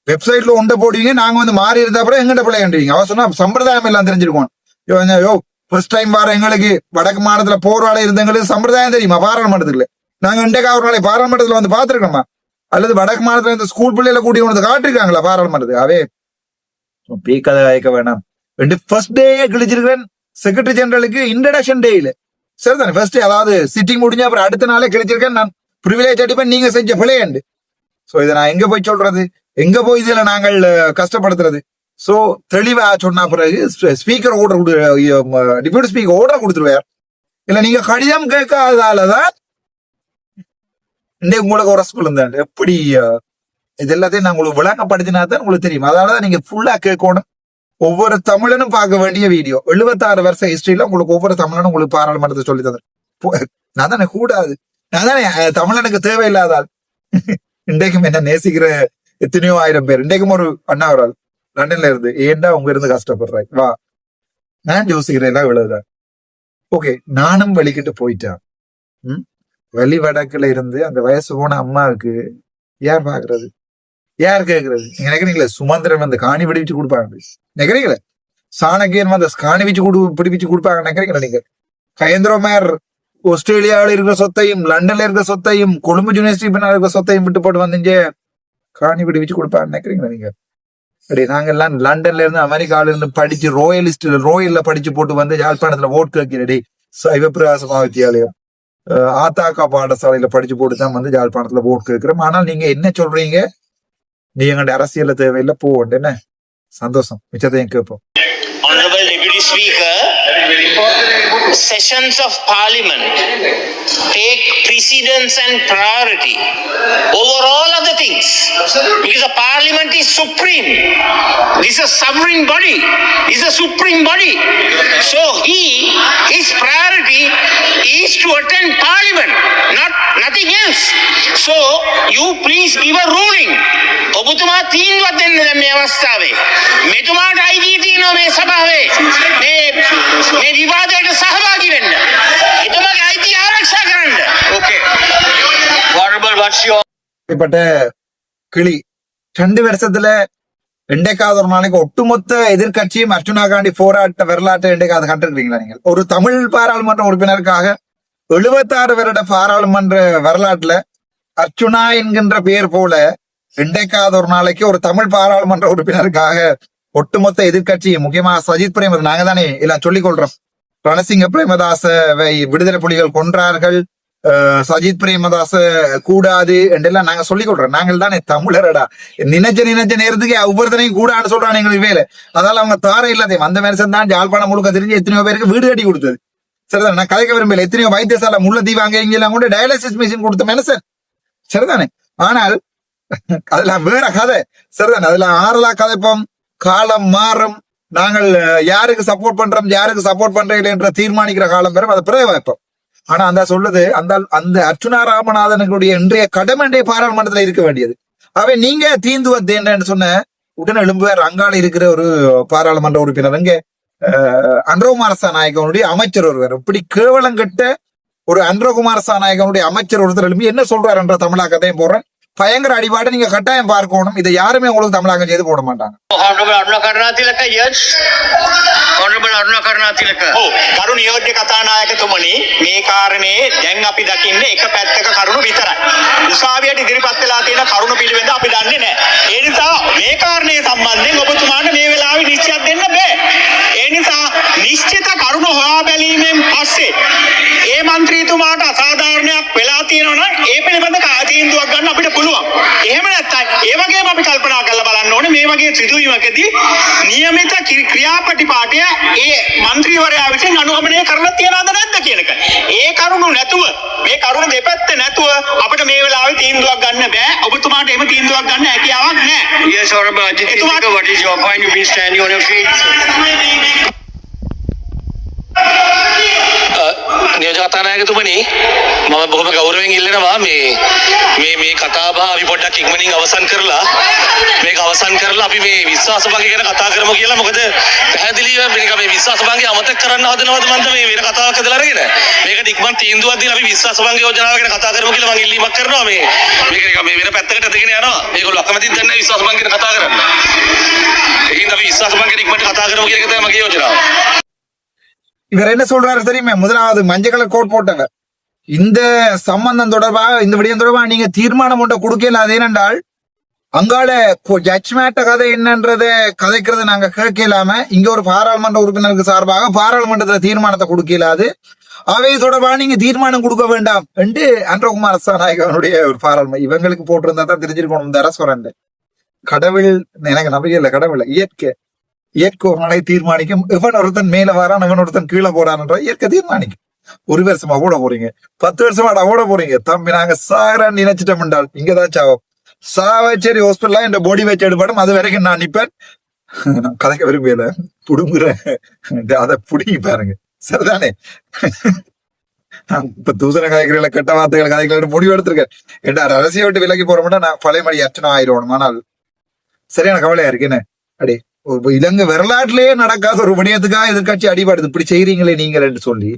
வெப்சைட்ல ஒன்றை போடுவீங்க, நாங்க வந்து மாறி இருந்தா அப்புறம் எங்கிட்ட பிள்ளைன்றீங்க. அவ சொன்னா சம்பிரதாயம் எல்லாம் தெரிஞ்சிருக்கோம். யோ ஃபர்ஸ்ட் டைம் வர எங்களுக்கு வடக்கு மாநிலத்துல போராட இருந்தவங்களுக்கு சம்பிரதாயம் தெரியுமா? பாராளுமன்றத்துல நாங்க இன்றைக்கு ஒரு நாளை பாராளுமன்றத்துல வந்து பாத்துருக்கோமா? அல்லது வடக்கு மாநிலத்துல இந்த ஸ்கூல் பிள்ளைகளை கூட்டி கொண்டு காட்டிருக்காங்களா பாராளுமன்றத்துக்கு? அவே கதை அழைக்க வேணாம். ஃபர்ஸ்ட் டே கிழிச்சிருக்கிறேன் செக்ரட்டரி ஜெனரலுக்கு இன்ட்ரடக்ஷன் டேல. சரிதானே? ஃபர்ஸ்ட் டே அதாவது சிட்டிங் முடிஞ்ச அப்புறம் அடுத்த நாளே கிழிச்சிருக்கேன். நான் ப்ரிவிலேஜ் அடிப்பேன், நீங்க செஞ்ச பிள்ளையண்டு. சோ இதை நான் எங்க போய் சொல்றது, எங்க போய் இதுல நாங்கள் கஷ்டப்படுத்துறது? சோ தெளிவா சொன்ன பிறகு speaker order deputy speaker order கொடுத்துருவார். இல்ல நீங்க கடிதம் கேட்காதாலதான் இன்னைக்கு உங்களுக்கு ஒரு ஸ்கூல் இருந்தாண்டு. எப்படி இது எல்லாத்தையும் நான் உங்களுக்கு விளக்கப்படுத்தினா தான் உங்களுக்கு தெரியும். அதனாலதான் நீங்க ஃபுல்லா கேட்கணும். ஒவ்வொரு தமிழனும் பார்க்க வேண்டிய வீடியோ. 76 வருஷ ஹிஸ்டரியில உங்களுக்கு ஒவ்வொரு தமிழனும் உங்களுக்கு பாராளுமன்றத்தை சொல்லி தந்தேன். நான் தானே கூடாது, நான் தானே தமிழனுக்கு தேவையில்லாதால். இன்றைக்கும் என்ன நேசிக்கிற எத்தனையோ ஆயிரம் பேர். இன்றைக்கும் ஒரு அண்ணா ஒரு ஆள் லண்டன்ல இருந்து ஏண்டா உங்க இருந்து கஷ்டப்படுறாய் வா, நான் யோசிக்கிறேன் எல்லாம் விழுதுதான். ஓகே, நானும் வலிக்கிட்டு போயிட்டேன். வெளி வடக்குல இருந்து அந்த வயசு போன அம்மாவுக்கு யார் பாக்குறது, யார் கேட்கறது? நீங்க நினைக்கிறீங்களா சுமந்திரன் வந்து காணி பிடிச்சு கொடுப்பாங்க நினைக்கிறீங்களா? சாணக்கியன் வந்து காணி பிடிச்சு கொடுப்பாங்க நினைக்கிறீங்களா? நீங்க கயந்திரமேர் ஆஸ்திரேலியாவில இருக்கிற சொத்தையும் லண்டன்ல இருக்கிற சொத்தையும் கொழும்பு யூனிவர்சிட்டி பின்னால இருக்கிற சொத்தையும் விட்டு போட்டு வந்து காணி பிடிச்சு கொடுப்பாங்க நினைக்கிறீங்களா? நீங்க அப்படி நாங்க எல்லாம் லண்டன்ல இருந்து அமெரிக்காவில இருந்து படிச்சு ரோயல்ல படிச்சு போட்டு வந்து யாழ்ப்பாணத்துல ஓட் கேட்கிறடி சிவபிரகாச வித்தியாலயம் ஆத்தாக்கா பாடசாலையில படிச்சு போட்டு தான் வந்து யாழ்ப்பாணத்துல ஓட் கேட்கிறோம். ஆனால் நீங்க என்ன சொல்றீங்க, நீ எங்கள்ட அரசியல்ல தேவையில்லை போவோம். என்ன சந்தோஷம், மிச்சத்தையும் கேட்போம். Honorable Deputy Speaker, sessions of Parliament take precedence and priority over all other things because the Parliament is supreme. This is a sovereign body. This is a supreme body. So his priority is to attend Parliament, nothing else. So you please give a ruling. ඔබතුමා තීන්දුවක් දෙන්න දැන් මේ අවස්ථාවේ. මෙතුමාට අයිතිය තියෙනවා මේ සභාවේ මේ විවාදයට සහභාගී වෙන්න. එතුමාගේ අයිතිය ආරක්ෂා කරන්න. Okay. Honorable, what's your இப்பட்ட கிளி 2 வருஷத்துல ரெண்டேக்காவது ஒரு நாளைக்கு ஒட்டுமொத்த எதிர்கட்சியும் அர்ச்சுனா காண்டி போராட்ட வரலாற்றை ரெண்டேக்காவது கண்டிருக்கீங்களா? நீங்கள் ஒரு தமிழ் பாராளுமன்ற உறுப்பினருக்காக 76 வருட பாராளுமன்ற வரலாற்றுல அர்ச்சுனா என்கின்ற பெயர் போல ரெண்டேக்காவது ஒரு நாளைக்கு ஒரு தமிழ் பாராளுமன்ற உறுப்பினருக்காக ஒட்டுமொத்த எதிர்கட்சி முக்கியமா சஜித் பிரேமதாஸ், நாங்க தானே எல்லாம் சொல்லிக் கொள்றோம். ரணசிங்க பிரேமதாசவை விடுதலை புலிகள் கொன்றார்கள், சஜித் பிரேமதாச கூடாது என்றெல்லாம் நாங்க சொல்லிக் கொள்றோம். நாங்கள் தானே தமிழரடா. நினைச்ச நேரத்துக்கு ஒவ்வொருத்தனையும் கூடான்னு சொல்றாங்க எங்களுக்கு வேலை. அதனால அவங்க தார இல்லாதே அந்த மனுஷன் தான் யாழ்ப்பாணம் முழுக்க தெரிஞ்சு எத்தனையோ பேருக்கு வீடு கட்டி கொடுத்தது. சரிதானே? நான் கலைக்க விரும்பல. எத்தனையோ வைத்தியசாலை முல்லைத்தீவு அங்க இங்கெல்லாம் கூட டயாலிசிஸ் மிஷின் கொடுத்த மனுஷன். சரிதானே? ஆனால் அதெல்லாம் வேற கதை. சரிதானே? அதுல ஆறலா கதைப்போம், காலம் மாறும், நாங்கள் யாருக்கு சப்போர்ட் பண்றோம் யாருக்கு சப்போர்ட் பண்றீங்க என்ற தீர்மானிக்கிற காலம் பெறும், அதை பிறகு வைப்போம். ஆனா அந்த சொல்லுது அந்த அர்ச்சுனா ராமநாதனுடைய இன்றைய கடமை பாராளுமன்றத்துல இருக்க வேண்டியது. அவை நீங்க தீந்துவது என்னன்னு சொன்ன உடனே எழும்புவார். அங்காள இருக்கிற ஒரு பாராளுமன்ற உறுப்பினர் இங்க அன்ரோகுமார சாநாயகனுடைய அமைச்சர் ஒருவர், இப்படி கேவலம் கட்ட ஒரு அன்ரோகுமார சாநாயகனுடைய அமைச்சர் ஒருத்தர் எழுப்பி என்ன சொல்றாரு என்ற தமிழாக்கத்தையும் போடுறேன். பயங்கர அடிபாடு நீங்க கட்டாயம் பார்க்கணும். இதை யாருமே உங்களுக்கு தமிழாக்கம் செய்து போட மாட்டாங்க. Honorable Aruna Karnatilaka, yes. Honorable Aruna Karnatilaka. කරු නියෝජ්‍ය කතානායකතුමනි, මේ කාරණේ දැන් අපි දකින්නේ එක පැත්තක කරුණු විතරයි. උසාවියට ඉදිරිපත් වෙලා තියෙන කරුණු පිළිබඳ අපි දන්නේ නැහැ. ඒ නිසා මේ කාරණේ සම්බන්ධයෙන් ඔබතුමාට මේ වෙලාවේ නිශ්චයක් දෙන්න බෑ. ඒ නිසා නිශ්චිත කරුණු හොයා බැලීමෙන් පස්සේ ඒ മന്ത്രിතුමාට අසාධාරණයක් වෙලා තියෙනවා නම් ඒ පිළිබඳ තීන්දුවක් ගන්න අපිට පුළුවන්. එහෙම නැත්නම් ඒ වගේම අපි කල්පනා කරලා බලන්න ඕනේ මේ වගේ සිදුවීමකදී නියමිත ක්‍රියාපටිපාටිය ඒ മന്ത്രിවරයා විසින් අනුගමනය කරලා තියනවද නැද්ද කියන එක. ඒ කරුණු නැතුව මේ කරුණු දෙපැත්ත නැතුව අපිට මේ වෙලාවේ තීන්දුවක් ගන්න බෑ. ඔබතුමාට එහෙම තීන්දුවක් ගන්න හැකියාවක් නැහැ. Yes, Honorable Ajit Speaker, what is your point? You been standing on your feet. නියෝජක කතානායකතුමනි මම බොහොම ගෞරවයෙන් ඉල්ලනවා මේ කතාබහ අපි පොඩ්ඩක් ඉක්මනින් අවසන් කරලා මේක අවසන් කරලා අපි මේ විශ්වාස භංගය ගැන කතා කරමු කියලා. මොකද පැහැදිලිව මේ විශ්වාස භංගය අමතක කරන්න හදනවද මන්ද මේ වෙන කතාවක් හදලා අරගෙන මේකට ඉක්මන් තීන්දුවක් දීලා අපි විශ්වාස භංග යෝජනාව ගැන කතා කරමු කියලා මම ඉල්ලීමක් කරනවා. මේක නිකන් මේ වෙන පැත්තකට දෙගෙන යනවා. මේගොල්ලෝ අකමැතිද දන්නේ විශ්වාස භංගය ගැන කතා කරන්න. ඒකින්ද අපි විශ්වාස භංගය ගැන ඉක්මනට කතා කරමු කියන එක තමයි මගේ යෝජනාව. இவர் என்ன சொல்றாரு தெரியுமா? முதலாவது மஞ்சள் கலர் கோட் போட்டவர் இந்த சம்பந்தம் தொடர்பாக இந்த விடயம் தொடர்பாக நீங்க தீர்மானம் ஒன்றை கொடுக்கல. அது ஏனென்றால் அங்கால ஜட்ஜ்மேட்ட கதை என்னன்றதை கதைக்கிறத நாங்க கேட்கலாம இங்க ஒரு பாராளுமன்ற உறுப்பினருக்கு சார்பாக பாராளுமன்றத்துல தீர்மானத்தை கொடுக்கலாது. அவை தொடர்பாக நீங்க தீர்மானம் கொடுக்க வேண்டாம் என்று அன்றகுமார் அரசாநாயகனுடைய ஒரு பாராளுமன்ற இவங்களுக்கு போட்டிருந்தா தான் தெரிஞ்சிருக்கணும். இந்த அரசுரண்டு கடவுள் எனக்கு நம்பிக்கை இல்லை. கடவுள் இயற்கை தீர்மானிக்கும். எவன் ஒருத்தன் மேல வரான் எவன் ஒருத்தன் கீழே போறான்ன்ற இயற்கை தீர்மானிக்கும். 1 வருஷமா ஓட போறீங்க, 10 வருஷமா ஓட போறீங்க. தம்பி நாங்க சாகரான்னு நினைச்சிட்டோம் என்றால் இங்கதான் சாவோம். சாவச்சேரி ஹாஸ்பிட்டலா இந்த பாடி வச்சு எடுப்படும். அது வரைக்கும் நான் நிப்பேன். நான் கதைக்க விரும்பல புடுங்குற அதை புடுங்கி பாருங்க. சரிதானே? நான் இப்ப தூசண காய்கறிகளை கெட்ட வார்த்தைகள் காய்கறி முடிவு எடுத்திருக்கேன். என்றார் அரசியை விட்டு விலகி போறோம்னா நான் பழைய மணி அர்ச்சனை ஆயிடுவோம். ஆனால் சரியான கவலையா இருக்கு. என்ன அடே இலங்கை வரலாற்றிலேயே நடக்காத ஒரு விடயத்துக்காக எதிர்கட்சி அடிபடுது. இப்படி செய்யறீங்களே நீங்கள் என்று சொல்லி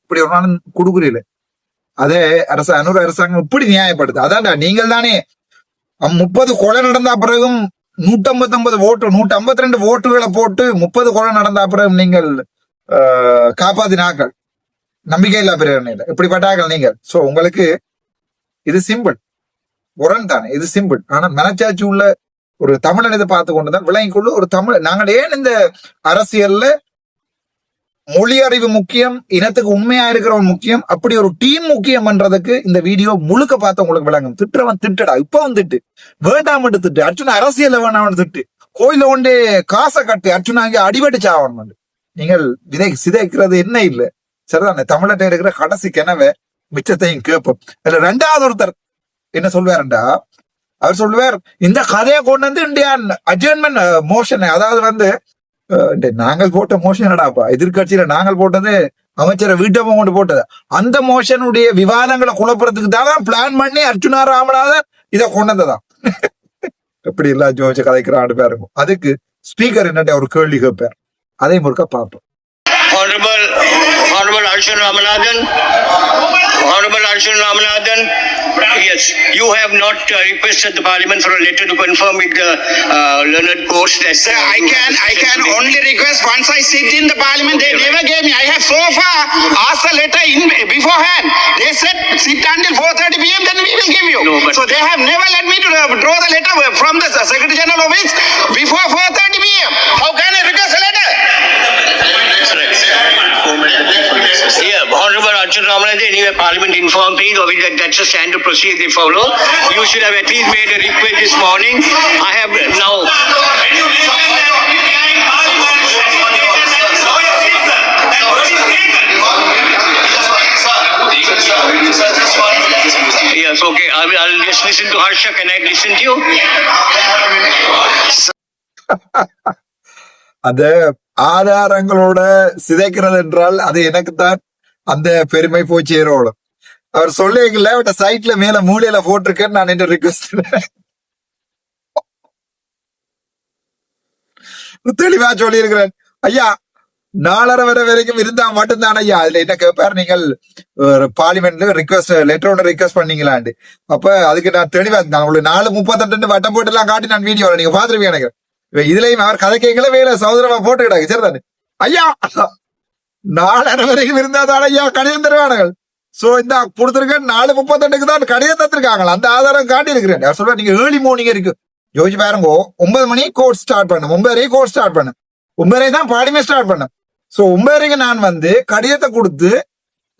இப்படி ஒரு நாள் கொடுக்குறீங்களே அதே அரசாங்கம் இப்படி நியாயப்படுது. அதான்டா நீங்கள் தானே 30 கொலை நடந்த பிறகும் 159 ஓட்டு 152 ஓட்டுகளை போட்டு 30 கொலை நடந்த பிறகு நீங்கள் காப்பாத்தினாக்கள். நம்பிக்கை இல்லா பிரேரணையில இப்படிப்பட்டார்கள் நீங்கள். சோ உங்களுக்கு இது சிம்பிள் உரன் தானே, இது சிம்பிள். ஆனா மனச்சாட்சி உள்ள ஒரு தமிழன் இதை பார்த்து கொண்டுதான் விளங்கிக்கொள்ள ஒரு தமிழ். நாங்கள் ஏன் இந்த அரசியல்ல மொழி அறிவு முக்கியம், இனத்துக்கு உண்மையா இருக்கிறவன் முக்கியம், அப்படி ஒரு டீம் முக்கியம் பண்றதுக்கு இந்த வீடியோ முழுக்க பார்த்து உங்களுக்கு விளங்கும். திட்டுறவன் திட்டடா, இப்பவும் திட்டு, வேண்டாம் திட்டு, அர்ச்சுனா அரசியல் வேணாம் திட்டு, கோயில ஒண்டே காசை கட்டு, அர்ச்சுனா இங்க அடிபட்டு சாவணும். நீங்கள் சிதைக்கிறது என்ன இல்லை. சரிதானே? தமிழ்நாட்டில் இருக்கிற கடைசி கிணவை மிச்சத்தையும் கேட்போம். அதுல 2வது ஒருத்தர் என்ன சொல்வாருண்டா, அவர் சொல்லுவார் இந்த கதையை கொண்டு வந்து இந்தியன் அட்ஜர்ன்மெண்ட் மோஷன், அதாவது வந்து நாங்கள் போட்ட மோஷன் என்னடாப்பா, எதிர்கட்சியில நாங்கள் போட்டது அமைச்சரை வீட்டை கொண்டு போட்டது, அந்த மோஷனுடைய விவாதங்களை குழப்பறதுக்கு தான் பிளான் பண்ணி அர்ச்சுனா ராமநாதன் இதை கொண்டதுதான். எப்படி இல்ல ஜோதிச்சு கதைக்கிறான்னு பாருங்க. அதுக்கு ஸ்பீக்கர் என்னட்ட ஒரு கேள்வி கேட்பார், அதை முறுக்க பார்ப்போம். Honorable Arjun Ramanathan, yes, you have not requested the Parliament for a letter to confirm with the learned course that. Sir, I can only request once I sit in the Parliament. They never gave me. I have so far asked the letter in beforehand. They said sit until 4:30 p.m. then we will give you. No, but so they have never let me to draw the letter from the Secretary General office before 4:30 p.m. How can I request a letter? Yeah, Honorable Arjun Ramanathan, anyway, Parliament informed me that that's a standard procedure they follow. You should have at least made a request this morning. I have now. Yes, okay. I'll just listen to Harsha. Can I listen to you? அந்த ஆதாரங்களோட சிதைக்கிறது என்றால் அது எனக்குத்தான் அந்த பெருமை போய் சேரோடும். அவர் சொல்லிக்கல அவட்ட சைட்ல மேல மூலையில போட்டிருக்கேன்னு நான் என்ன ரிக்வெஸ்ட் தெளிவா சொல்லி இருக்கிறேன். ஐயா 4:30 வரை வரைக்கும் இருந்தா மட்டும்தான் ஐயா. அதுல என்ன கேட்பாரு, நீங்கள் பார்லிமெண்ட்ல ரிக்வெஸ்ட் லெட்டர் ஒன்று ரிக்வெஸ்ட் பண்ணீங்களாண்டு. அப்ப அதுக்கு நான் தெளிவா நான் உங்களுக்கு 4:38 வட்டம் போட்டு எல்லாம் காட்டி நான் வீடியோல நீங்க பாத்துருவீங்க. எனக்கு இதுலயும் அவர் கதை கேட்கல வேலை சகோதரமா போட்டு கிடாங்க. சரிதானே ஐயா? 4:30 வரைக்கும் இருந்தாதான் ஐயா கடிதம் தருவானுங்கள். சோ இந்த கொடுத்துருக்க 4:38 தான் கடிதம் தந்திருக்காங்களா, அந்த ஆதாரம் காட்டி இருக்கிறேன். அவர் சொல்ற நீங்க ஏர்லி மார்னிங் இருக்கு யோசிச்சு பாருங்க. 9 மணி கோர்ட் ஸ்டார்ட் பண்ணும், 9:30 கோர்ட் ஸ்டார்ட் பண்ணும், 9:30 தான் பார்லிமெண்ட் ஸ்டார்ட் பண்ணும். சோ 9:30 நான் வந்து கடிதத்தை கொடுத்து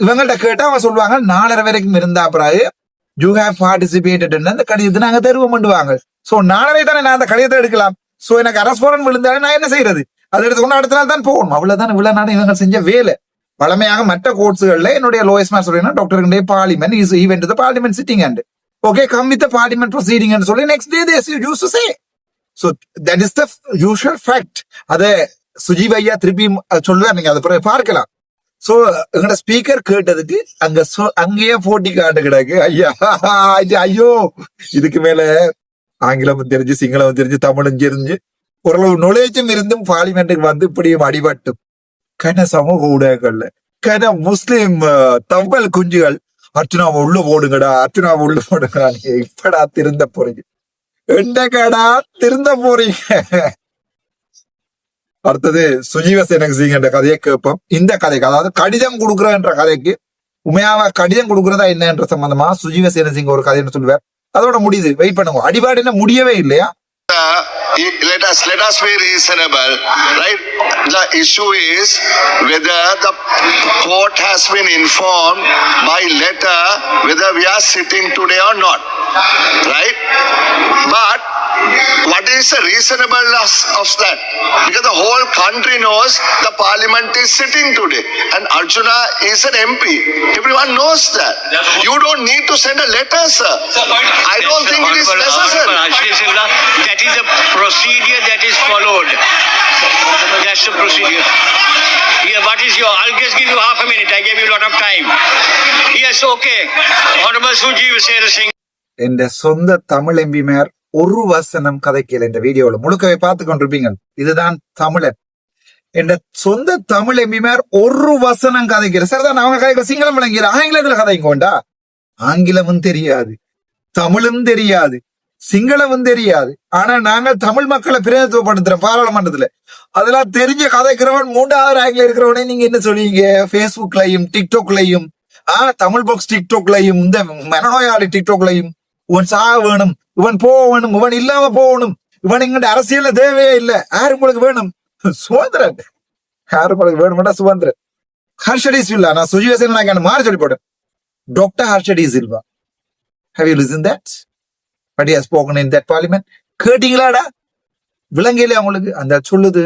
இவங்கள்ட்ட கேட்டா அவன் சொல்லுவாங்க 4:30 வரைக்கும் இருந்தா பிறகு யூ ஹேவ் பார்ட்டிசிபேட்டட் அந்த கடிதத்தை நாங்க தருவோம் பண்ணுவாங்க. சோ 4:30 தானே நான் அந்த கடிதத்தை எடுக்கலாம். சோ எனக்கு அரசு போரன் விழுந்தாலும் நான் என்ன செய்யறது, அதை எடுத்துக்கொண்டு அடுத்த நாள் தான் போகணும். அவ்வளவுதான் இவ்வளவு நாள் இவங்க செஞ்ச வேலை. வளமையாக மற்ற கோர்ட்ஸ்கள்ல என்னுடைய lowest master doctor parliament is event the parliament sitting and okay come with the parliament proceeding ன்னு சொல்லி next day they use to say. So that is the usual fact. அத சுஜீவ் ஐயா திருப்பி சொல்லுவார், நீங்க அதை பார்க்கலாம். சோ எங்கட ஸ்பீக்கர் கேட்டதுக்கு அங்கேயே போட்டி காட்டு கிடக்கு. ஐயா ஐயோ, இதுக்கு மேல ஆங்கிலமும் தெரிஞ்சு சிங்களமும் தெரிஞ்சு தமிழும் தெரிஞ்சு ஓரளவு நுழைச்சும் இருந்தும் பார்லிமெண்ட்டுக்கு வந்து இப்படியும் அடிபட்டும் கன சமூக ஊடகங்கள்ல கன முஸ்லிம் தம்பல் குஞ்சுகள் அர்ச்சனாவை உள்ள போடுங்கடா, அர்ச்சனாவை உள்ள போடுங்கடா, நீங்க இப்படா திருந்த போறீங்க, என்னக்கடா திருந்த போறீங்க. அடுத்தது சுஜீவ சேனசிங்கன்ற கதையை கேட்போம். இந்த கதைக்கு அதாவது கடிதம் கொடுக்குறன்ற கதைக்கு உண்மையாவ கடிதம் கொடுக்குறதா என்னன்ற சம்பந்தமா சுஜீவ சேனசிங்க ஒரு கதைன்னு சொல்லுவார். அதோட முடியுது, வெயிட் பண்ணுங்க. அடிபாடு என்ன முடியவே இல்லையா? Let us be reasonable, right? The issue is whether the court has been informed by letter whether we are sitting today or not, right? But what is the reasonableness of that? Because the whole country knows the parliament is sitting today and Arjuna is an MP. Everyone knows that. You don't need to send a letter, sir. I don't think it is necessary. That is a procedure that is followed. That's the procedure. Yeah, what is your? I'll just give you half a minute. I gave you a lot of time. Yes, okay. Honorable Sujeeva Singh. என்ற சொந்த தமிழ் எம்பிமார் ஒரு வசனம் கதைக்கல. இந்த வீடியோல முழுக்கவே பார்த்து கொண்டிருப்பீங்க. இதுதான் தமிழன். என்ற சொந்த தமிழ் எம்பிமார் ஒரு வசனம் கதைக்கிற. சரிதான், அவங்க கதைக்கிற சிங்களம் விளங்கிற, ஆங்கிலத்துல கதைங்கோண்டா. ஆங்கிலமும் தெரியாது, தமிழும் தெரியாது, சிங்களமும் தெரியாது. ஆனா நாங்கள் தமிழ் மக்களை பிரதிநிதித்துவப்படுத்துறோம் பாராளுமன்றத்துல. அதெல்லாம் தெரிஞ்ச கதைக்கிறவன் 3வது ரேங்க்ல இருக்கிறவனே நீங்க என்ன சொல்லுவீங்க? பேஸ்புக்லயும் டிக்டாக்லயும் தமிழ் பாக்ஸ் டிக்டாக்லயும் இந்த மனநோயாளி டிக்டாக்லயும் இவன் சாக வேணும், இவன் போகணும், இவன் இல்லாம போகணும், இவன் இங்க அரசியல்ல தேவையே இல்லை, யாரு உங்களுக்கு வேணும்? சுதந்திரன். யாரு உங்களுக்கு வேணும்டா? சுதந்திரன். ஹர்ஷடி சில்வா, நான் சுஜிவேசன் நான் மாறி சொல்லி போட்டேன். Doctor Harsha de Silva. Have you listened that? But he has spoken in that parliament. கேட்டீங்களாடா? விலங்கையில அவங்களுக்கு அந்த சொல்லுது,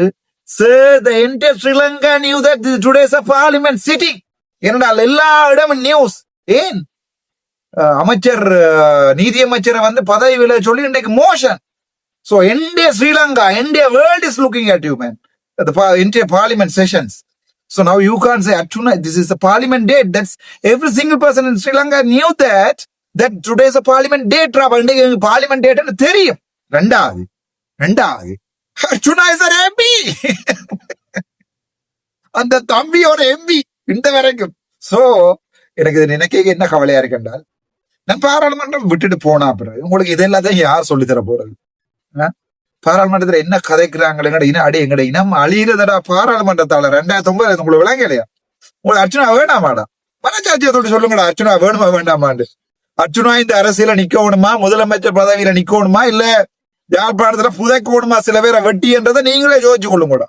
Sir, the entire Sri Lanka knew that today's a parliament sitting. என்னடா எல்லா இடமும் நியூஸ். ஏன் அமைச்சர் நீதி அமைச்சரை வந்து பதவி விலை சொல்லி இன்றைக்கு motion. So India, Sri Lanka, India, world is looking at you, man. The entire parliament sessions. So now you can't say, Arjuna, this is a parliament date. That's every single person in Sri Lanka knew that today is a parliament date. Parliament date and தெரியும். ரெண்டாவது Arjuna is an MP. அந்த தம்பி ஒரு எம்பி இந்த வரைக்கும். சோ எனக்கு நினைக்க என்ன கவலையா இருக்கென்றால், நான் பாராளுமன்றம் விட்டுட்டு போனா பிறகு உங்களுக்கு இது எல்லாத்தையும் யார் சொல்லித்தர போறது? பாராளுமன்றத்துல என்ன கதைக்கிறாங்க? எங்கட இனம் அழிகிறதடா பாராளுமன்றத்தால. 2009 உங்களுக்கு விளங்க இல்லையா? உங்களுக்கு அர்ச்சனா வேண்டாமாடா? மனச்சாட்சியத்தோடு சொல்லுங்கடா, அர்ச்சனா வேணுமா வேண்டாமாண்டு. அர்ச்சனா இந்த அரசியல நிக்கணுமா, முதலமைச்சர் பதவியில நிக்கணுமா, இல்ல யாழ்ப்பாணத்துல புதைக்கணுமா சில பேரை வெட்டின்றதை நீங்களே யோசிச்சு கொள்ளுங்கடா.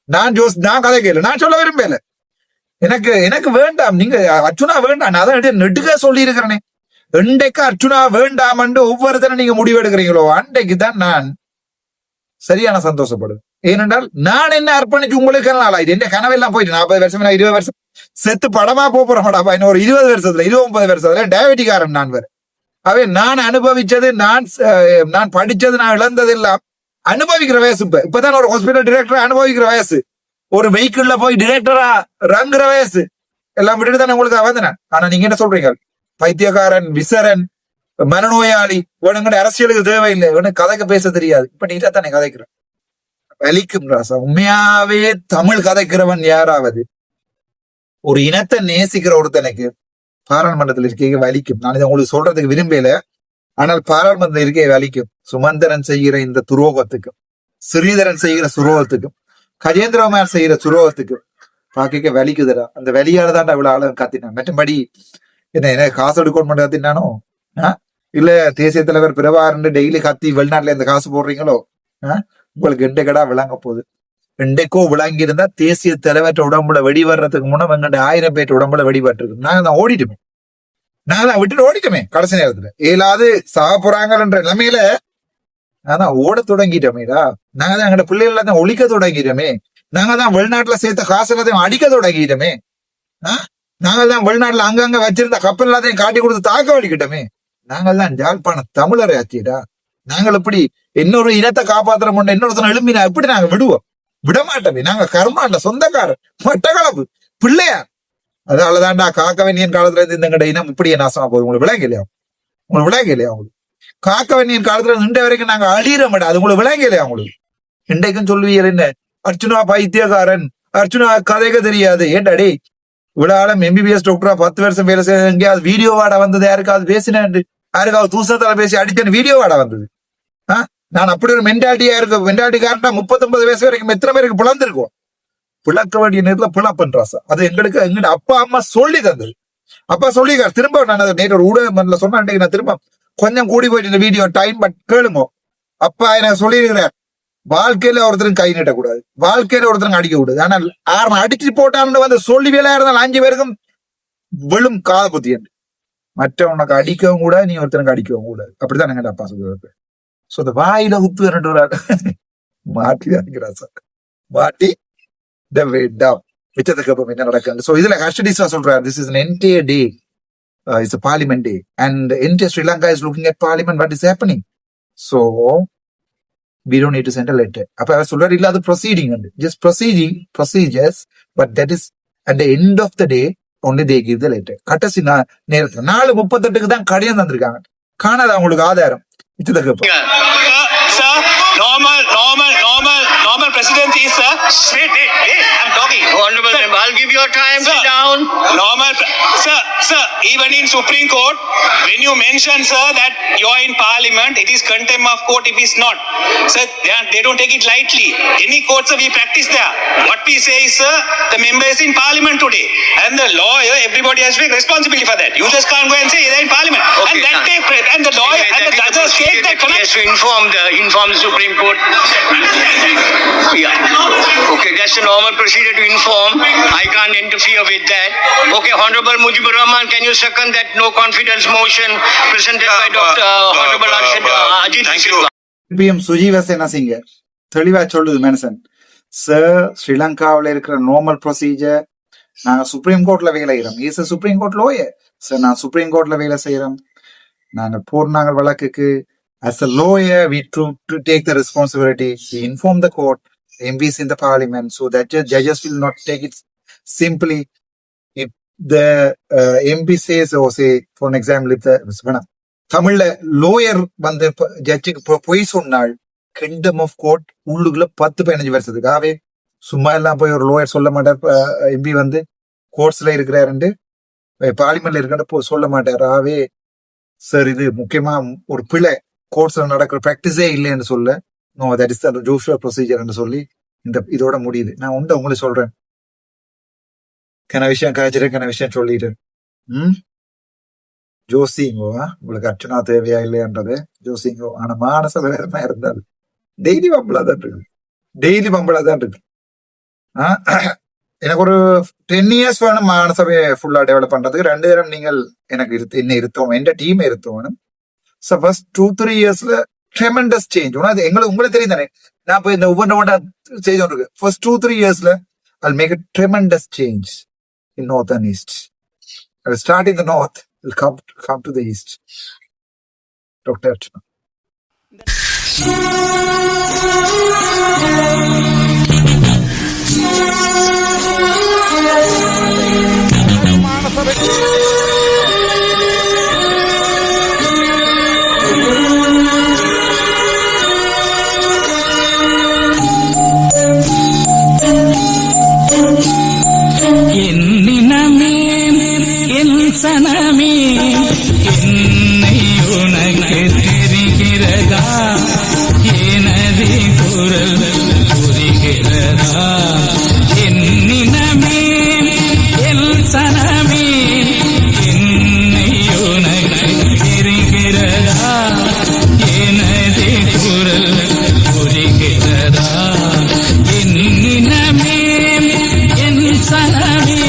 நான் கதை கேட்கல, நான் சொல்ல விரும்பல. எனக்கு வேண்டாம், நீங்க அர்ச்சனா வேண்டாம். நான் அதான் நெடுக்க சொல்லி இருக்கிறேனே, இன்றைக்கு அர்ச்சனா வேண்டாம் என்று ஒவ்வொருத்தரும் நீங்க முடிவு எடுக்கிறீங்களோ அன்றைக்கு தான் நான் சரியான சந்தோஷப்படுவேன். ஏனென்றால் நான் என்ன அர்ப்பணிச்சு உங்களுக்கு நாளாயிட்டு என் கனவெல்லாம் போயிட்டு 40 வருஷம் 20 வருஷம் செத்து படமா போறமாடாப்பா. இன்னும் ஒரு 20 வருஷத்துல 29 வருஷத்துல டயபெட்டிக்காரன் நான் வேற. அவை நான் அனுபவிச்சது, நான் படிச்சது, நான் இழந்தது எல்லாம் அனுபவிக்கிற வயசு. இப்பதான் ஒரு ஹாஸ்பிட்டல் டிரெக்டரா அனுபவிக்கிற வயசு, ஒரு வெஹிக்கிள்ல போய் டிரெக்டரா ரங்குற வயசு எல்லாம் விட்டுட்டு தானே உங்களுக்கு வந்தேன். ஆனா நீங்க என்ன சொல்றீங்க? பைத்தியக்காரன், விசரன், மனநோயாளி, இவனுங்க அரசியலுக்கு தேவையில்லை, இவனுக்கு கதைக்க பேச தெரியாது. இப்ப நீட்டா தானே கதைக்கிறேன். வலிக்கும் ராசா. உண்மையாவே தமிழ் கதைக்கிறவன் யாராவது, ஒரு இனத்தை நேசிக்கிற ஒருத்தனுக்கு பாராளுமன்றத்தில் இருக்க வலிக்கும். நான் இதை உங்களுக்கு சொல்றதுக்கு விரும்பல, ஆனால் பாராளுமன்றத்தில் இருக்க வலிக்கும். சுமந்திரன் செய்கிற இந்த துரோகத்துக்கும், ஸ்ரீதரன் செய்கிற சுரோகத்துக்கும், கஜேந்திரகுமார் செய்கிற சுரோகத்துக்கும் பாக்க வலிக்குதுடா. அந்த வலியால தான் இவ்வளவு ஆளும் கத்தினான். மற்றபடி என்ன காசு எடுக்கணும் கத்தினானோ, இல்ல தேசிய தலைவர் பிரபாகரன் டெய்லி கத்தி வெளிநாட்டுல இந்த காசு போடுறீங்களோ, உங்களுக்கு எண்டைக்கடா விளங்க போகுது. எண்டைக்கோ விளங்கி இருந்தா தேசிய தலைவர்கிட்ட உடம்புல வெடி வர்றதுக்கு முன்ன எங்கிட்ட 1000 பேர் உடம்புல வெடிபட்டிருக்கு. நாங்க தான் ஓடிட்டுமே, நாங்க தான் விட்டுட்டு ஓடிட்டோமே. கடைசி நேரத்துல ஏலாவது சாக போறாங்கன்ற நிலைமையில நாங்க தான் ஓட தொடங்கிட்டோமேடா. நாங்க தான் எங்கட பிள்ளைகள் எல்லாத்தையும் ஒழிக்க தொடங்கிட்டோமே. நாங்க தான் வெளிநாட்டுல சேர்த்த காசு எல்லாத்தையும் அடிக்க தொடங்கிட்டோமே. நாங்கள் தான் வெளிநாட்டுல அங்கங்க வச்சிருந்த கப்பல் எல்லாத்தையும் காட்டி கொடுத்து தாக்க வலிக்கிட்டோமே. நாங்கள் தான் ஜாழ்ப்பாண தமிழரை ஆச்சிடா. நாங்கள் எப்படி இன்னொரு இனத்தை காப்பாத்துற முன்ன இன்னொருத்தனை எழுப்பினா எப்படி நாங்க விடுவோம்? விட மாட்டோமே. நாங்க கர்மாண்ட சொந்தக்காரர், மட்டக்களப்பு பிள்ளையார். அதனாலதான்டா காக்கவன்னியன் காலத்துல இருந்து இந்த இனம் இப்படியே நாசமா போகுது. உங்களுக்கு விளங்க இல்லையா? உங்களுக்கு விளங்க இல்லையா? உங்களுக்கு காக்கவன்னியன் காலத்துல நின்ற வரைக்கும் நாங்க அழியிற மாட்டோம். அது உங்களுக்கு விளங்க இல்லையா? உங்களுக்கு இன்றைக்கும் சொல்லுவீங்க என்ன, அர்ச்சுனா பைத்தியக்காரன், அர்ச்சுனா கதைக்கு தெரியாது. ஏண்டாடே இவ்வளவு MBBS டாக்டரா 10 வருஷம் வேலை செய்ய எங்கேயாவது வீடியோ வாட வந்தது? யாருக்காவது பேசினேன்? யாருக்காவது தூசத்தால பேசி அடிச்சேன்னு வீடியோ வாட வந்தது? நான் அப்படி ஒரு மென்டாலிட்டியா இருக்க மென்டாலிட்டிக்காரன் 39 வயசு வரைக்கும் எத்தனை பேருக்கு பிளந்திருக்கோம்? பிளக்க வேண்டிய நேரத்துல பிளப்பன்றாசா. அது எங்களுக்கு எங்க அப்பா அம்மா சொல்லி தந்தது. அப்பா சொல்லிக்கார். திரும்ப நான் அதை நேற்று ஒரு ஊடகம் சொன்னேன். நான் திரும்ப கொஞ்சம் கூடி போயிட்டு இந்த வீடியோ டைம் பட் கேளுங்க. அப்பா எனக்கு சொல்லியிருக்கிறேன், வாழ்க்கையில ஒருத்தரும் கை நீட்டக்கூடாது, வாழ்க்கையில ஒருத்தரும் அடிக்க கூடாது. ஆனால் ஆறு அடிச்சு போட்டான்னு வந்து சொல்லி வேலையா இருந்தாலும் 5 பேருக்கும் விழும் காத புத்தி என்று. மற்றவனுக்கு அடிக்கவும் கூட, நீ ஒருத்தனுக்கு அடிக்கவும் கூடாது. அப்படிதான் எங்க அப்பா சொல்லுவாரு. சோ இந்த வாயில உத்து வரட்டு ஒரு மாட்டி அடிக்கிறா சார், மாட்டி மிச்சத்துக்கு அப்புறம் என்ன நடக்குது. சோ இதுல ஹர்ஷடிஸா சொல்றாரு, this is an entire day, it's a parliament day and entire Sri Lanka is looking at parliament, what is happening. So we don't need to send a letter. அப்ப அவர் சொல்றாரு, இல்ல அது proceeding and just procedures, but that is at the end of the day only they give the letter. கடைசி நேரத்துல 4:38 தான் கடிதம் தந்திருக்காங்க. காணாத அவங்களுக்கு ஆதாரம். மிச்சத்துக்கு அப்புறம் Sir, normal presidency is, sir. Wait, I'm talking. Honorable member, I'll give you time. Sir, Sit down. Sir, even in Supreme Court, when you mention, sir, that you're in Parliament, it is contempt of court if it's not. Sir, they don't take it lightly. Any court, sir, we practice there. What we say is, sir, the member is in Parliament today. And the lawyer, everybody has to take responsibility for that. You just can't go and say they're in Parliament. Okay, and the lawyer and the judges take that he has to inform the Supreme Court. Yeah. Okay, that's the normal procedure to inform. I can't interfere with that. Okay, Honorable Mujibur Rahman, can you second that no confidence motion presented by Dr. Honorable Ajit Silva? PM Sujeewa Senasinghe தெளிவா சொல்லுது மனுஷன். சார், ஸ்ரீலங்காவில் இருக்கிற நார்மல் ப்ரொசீஜர், நாங்க சுப்ரீம் கோர்ட்ல வேலை செய்யறோம். Is supreme court lower. Sir, நான் சுப்ரீம் கோர்ட்ல வேலை செய்யறோம். நாங்க போடுறாங்க வழக்குக்கு. As a lawyer, we to take the responsibility. We inform the court, MPs in the parliament, so that judges will not take it simply. If the MP says, or say, for an example, if the தமிழ்ல லோயர் வந்து ஜட்ஜுக்கு போய் சொன்னால் கிங்டம் ஆஃப் கோர்ட் உள்ளுக்குள்ள 10-15 வருஷத்துக்காகவே சும்மா எல்லாம் போய் ஒரு லோயர் சொல்ல மாட்டார். எம்பி வந்து கோர்ட்ஸ்ல இருக்கிறாருண்டு பார்லிமெண்ட்ல இருக்க சொல்ல மாட்டார். ஆகவே சார், இது முக்கியமா ஒரு பிழை, கோர்ட்ஸ்ல நடக்கிற பிராக்டிஸே இல்லைன்னு சொல்ல, no that is the usual procedure சொல்லி இதோட முடியுது. நான் உங்களுக்கு சொல்றேன், கன விஷயம் காய்ச்சிட்டு கன விஷயம் சொல்லிட்டு ஜோசிங்கோ உங்களுக்கு அர்ச்சனா தேவையா இல்லையன்றது ஜோசிங்கோ. ஆனா மானச வேறமா இருந்தாரு டெய்லி பம்பளா தான் இருக்கு. எனக்கு ஒரு 10 years வேணும் மானசபையை ஃபுல்லா டெவலப் பண்றதுக்கு. 2 நேரம் நீங்கள் எனக்கு என்ன இருத்தோம், எந்த டீம் இருத்தோம். So first 2-3 yearsல tremendous change. உங்களுக்கு தெரியும் தானே, நான் இப்ப இந்த ஒவ்வொன்றா செய்து இருக்கு. First 2-3 yearsல I'll make a tremendous change in north and east. I'll start in the north, will come to the east. Dr. Archana. சனமே என்னை உனக்கு தெரிகிறதா, எனது குரல் புரிகிறதா, என்னினமே என் சனமே என்னை உனக்கு தெரிகிறதா, எனது குரல் புரிகிறதா, என்னினமே என் சனமே.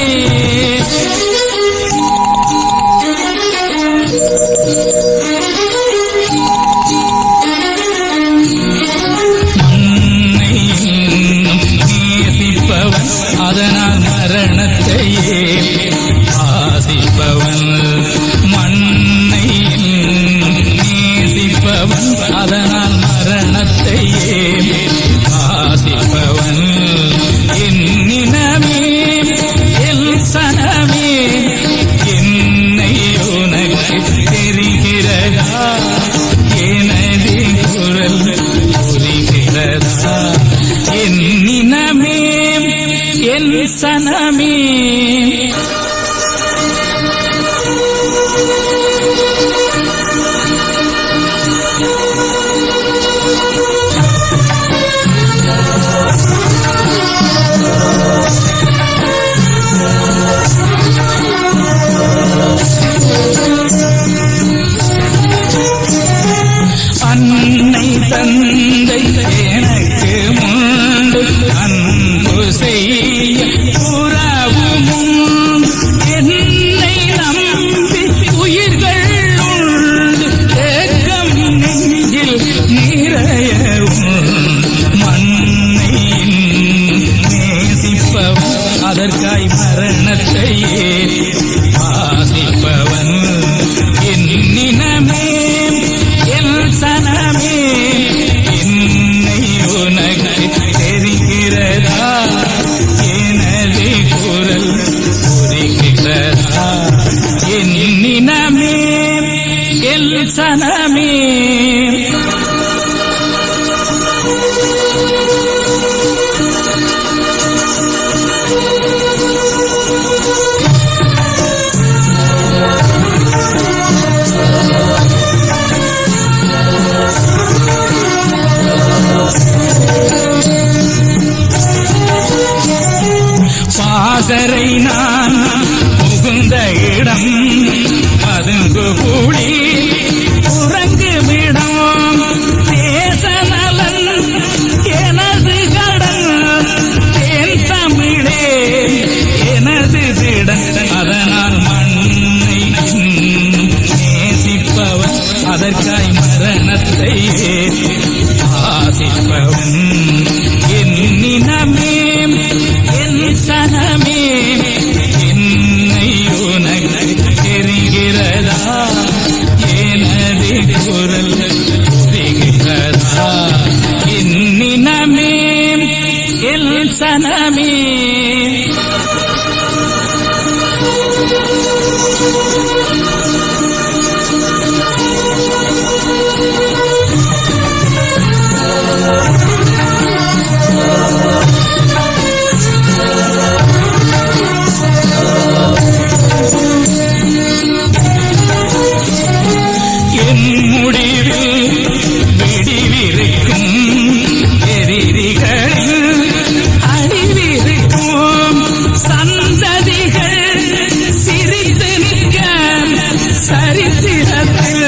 அதனால் மரணத்தையே ஆசிப்பவன், மண்ணை நேசிப்பவன், அதனால் மரணத்தையே ஆசிப்பவன், என்னினமே என் சனமே அன்னை தந்தை எனக்கு முண்டு அன்பு செய்ய புறவும் என்னை நம்பி உயிர்கள் உண்டு ஏக்கம் நெஞ்சில் நிறையவும் மண்ணை நேசிப்பவன் அதற்காய் மரணத்தையே வாசிப்பவன் என்னினமே சனமே என்னை உனக்கு தெரிகிறதா எனது குரல் புரிகிறதா என்னினமே எல் சனமே பாசறை நான் புகுந்த இடம் பதுங்கு கூடி உறங்குமிடம் தேசநலன் எனது கடன் தேன் தமிழே எனது திடன் அதனால் மண்ணை நேசிப்பவன் அதற்காய் மரணத்தை ஆசிப்பவன் என்னினமே சனமே என்னை உனக்கு தெரிகிறதா எனது குரல் புரிகிறதா என்னினமே எல் சனமே சரித்திரத்தில்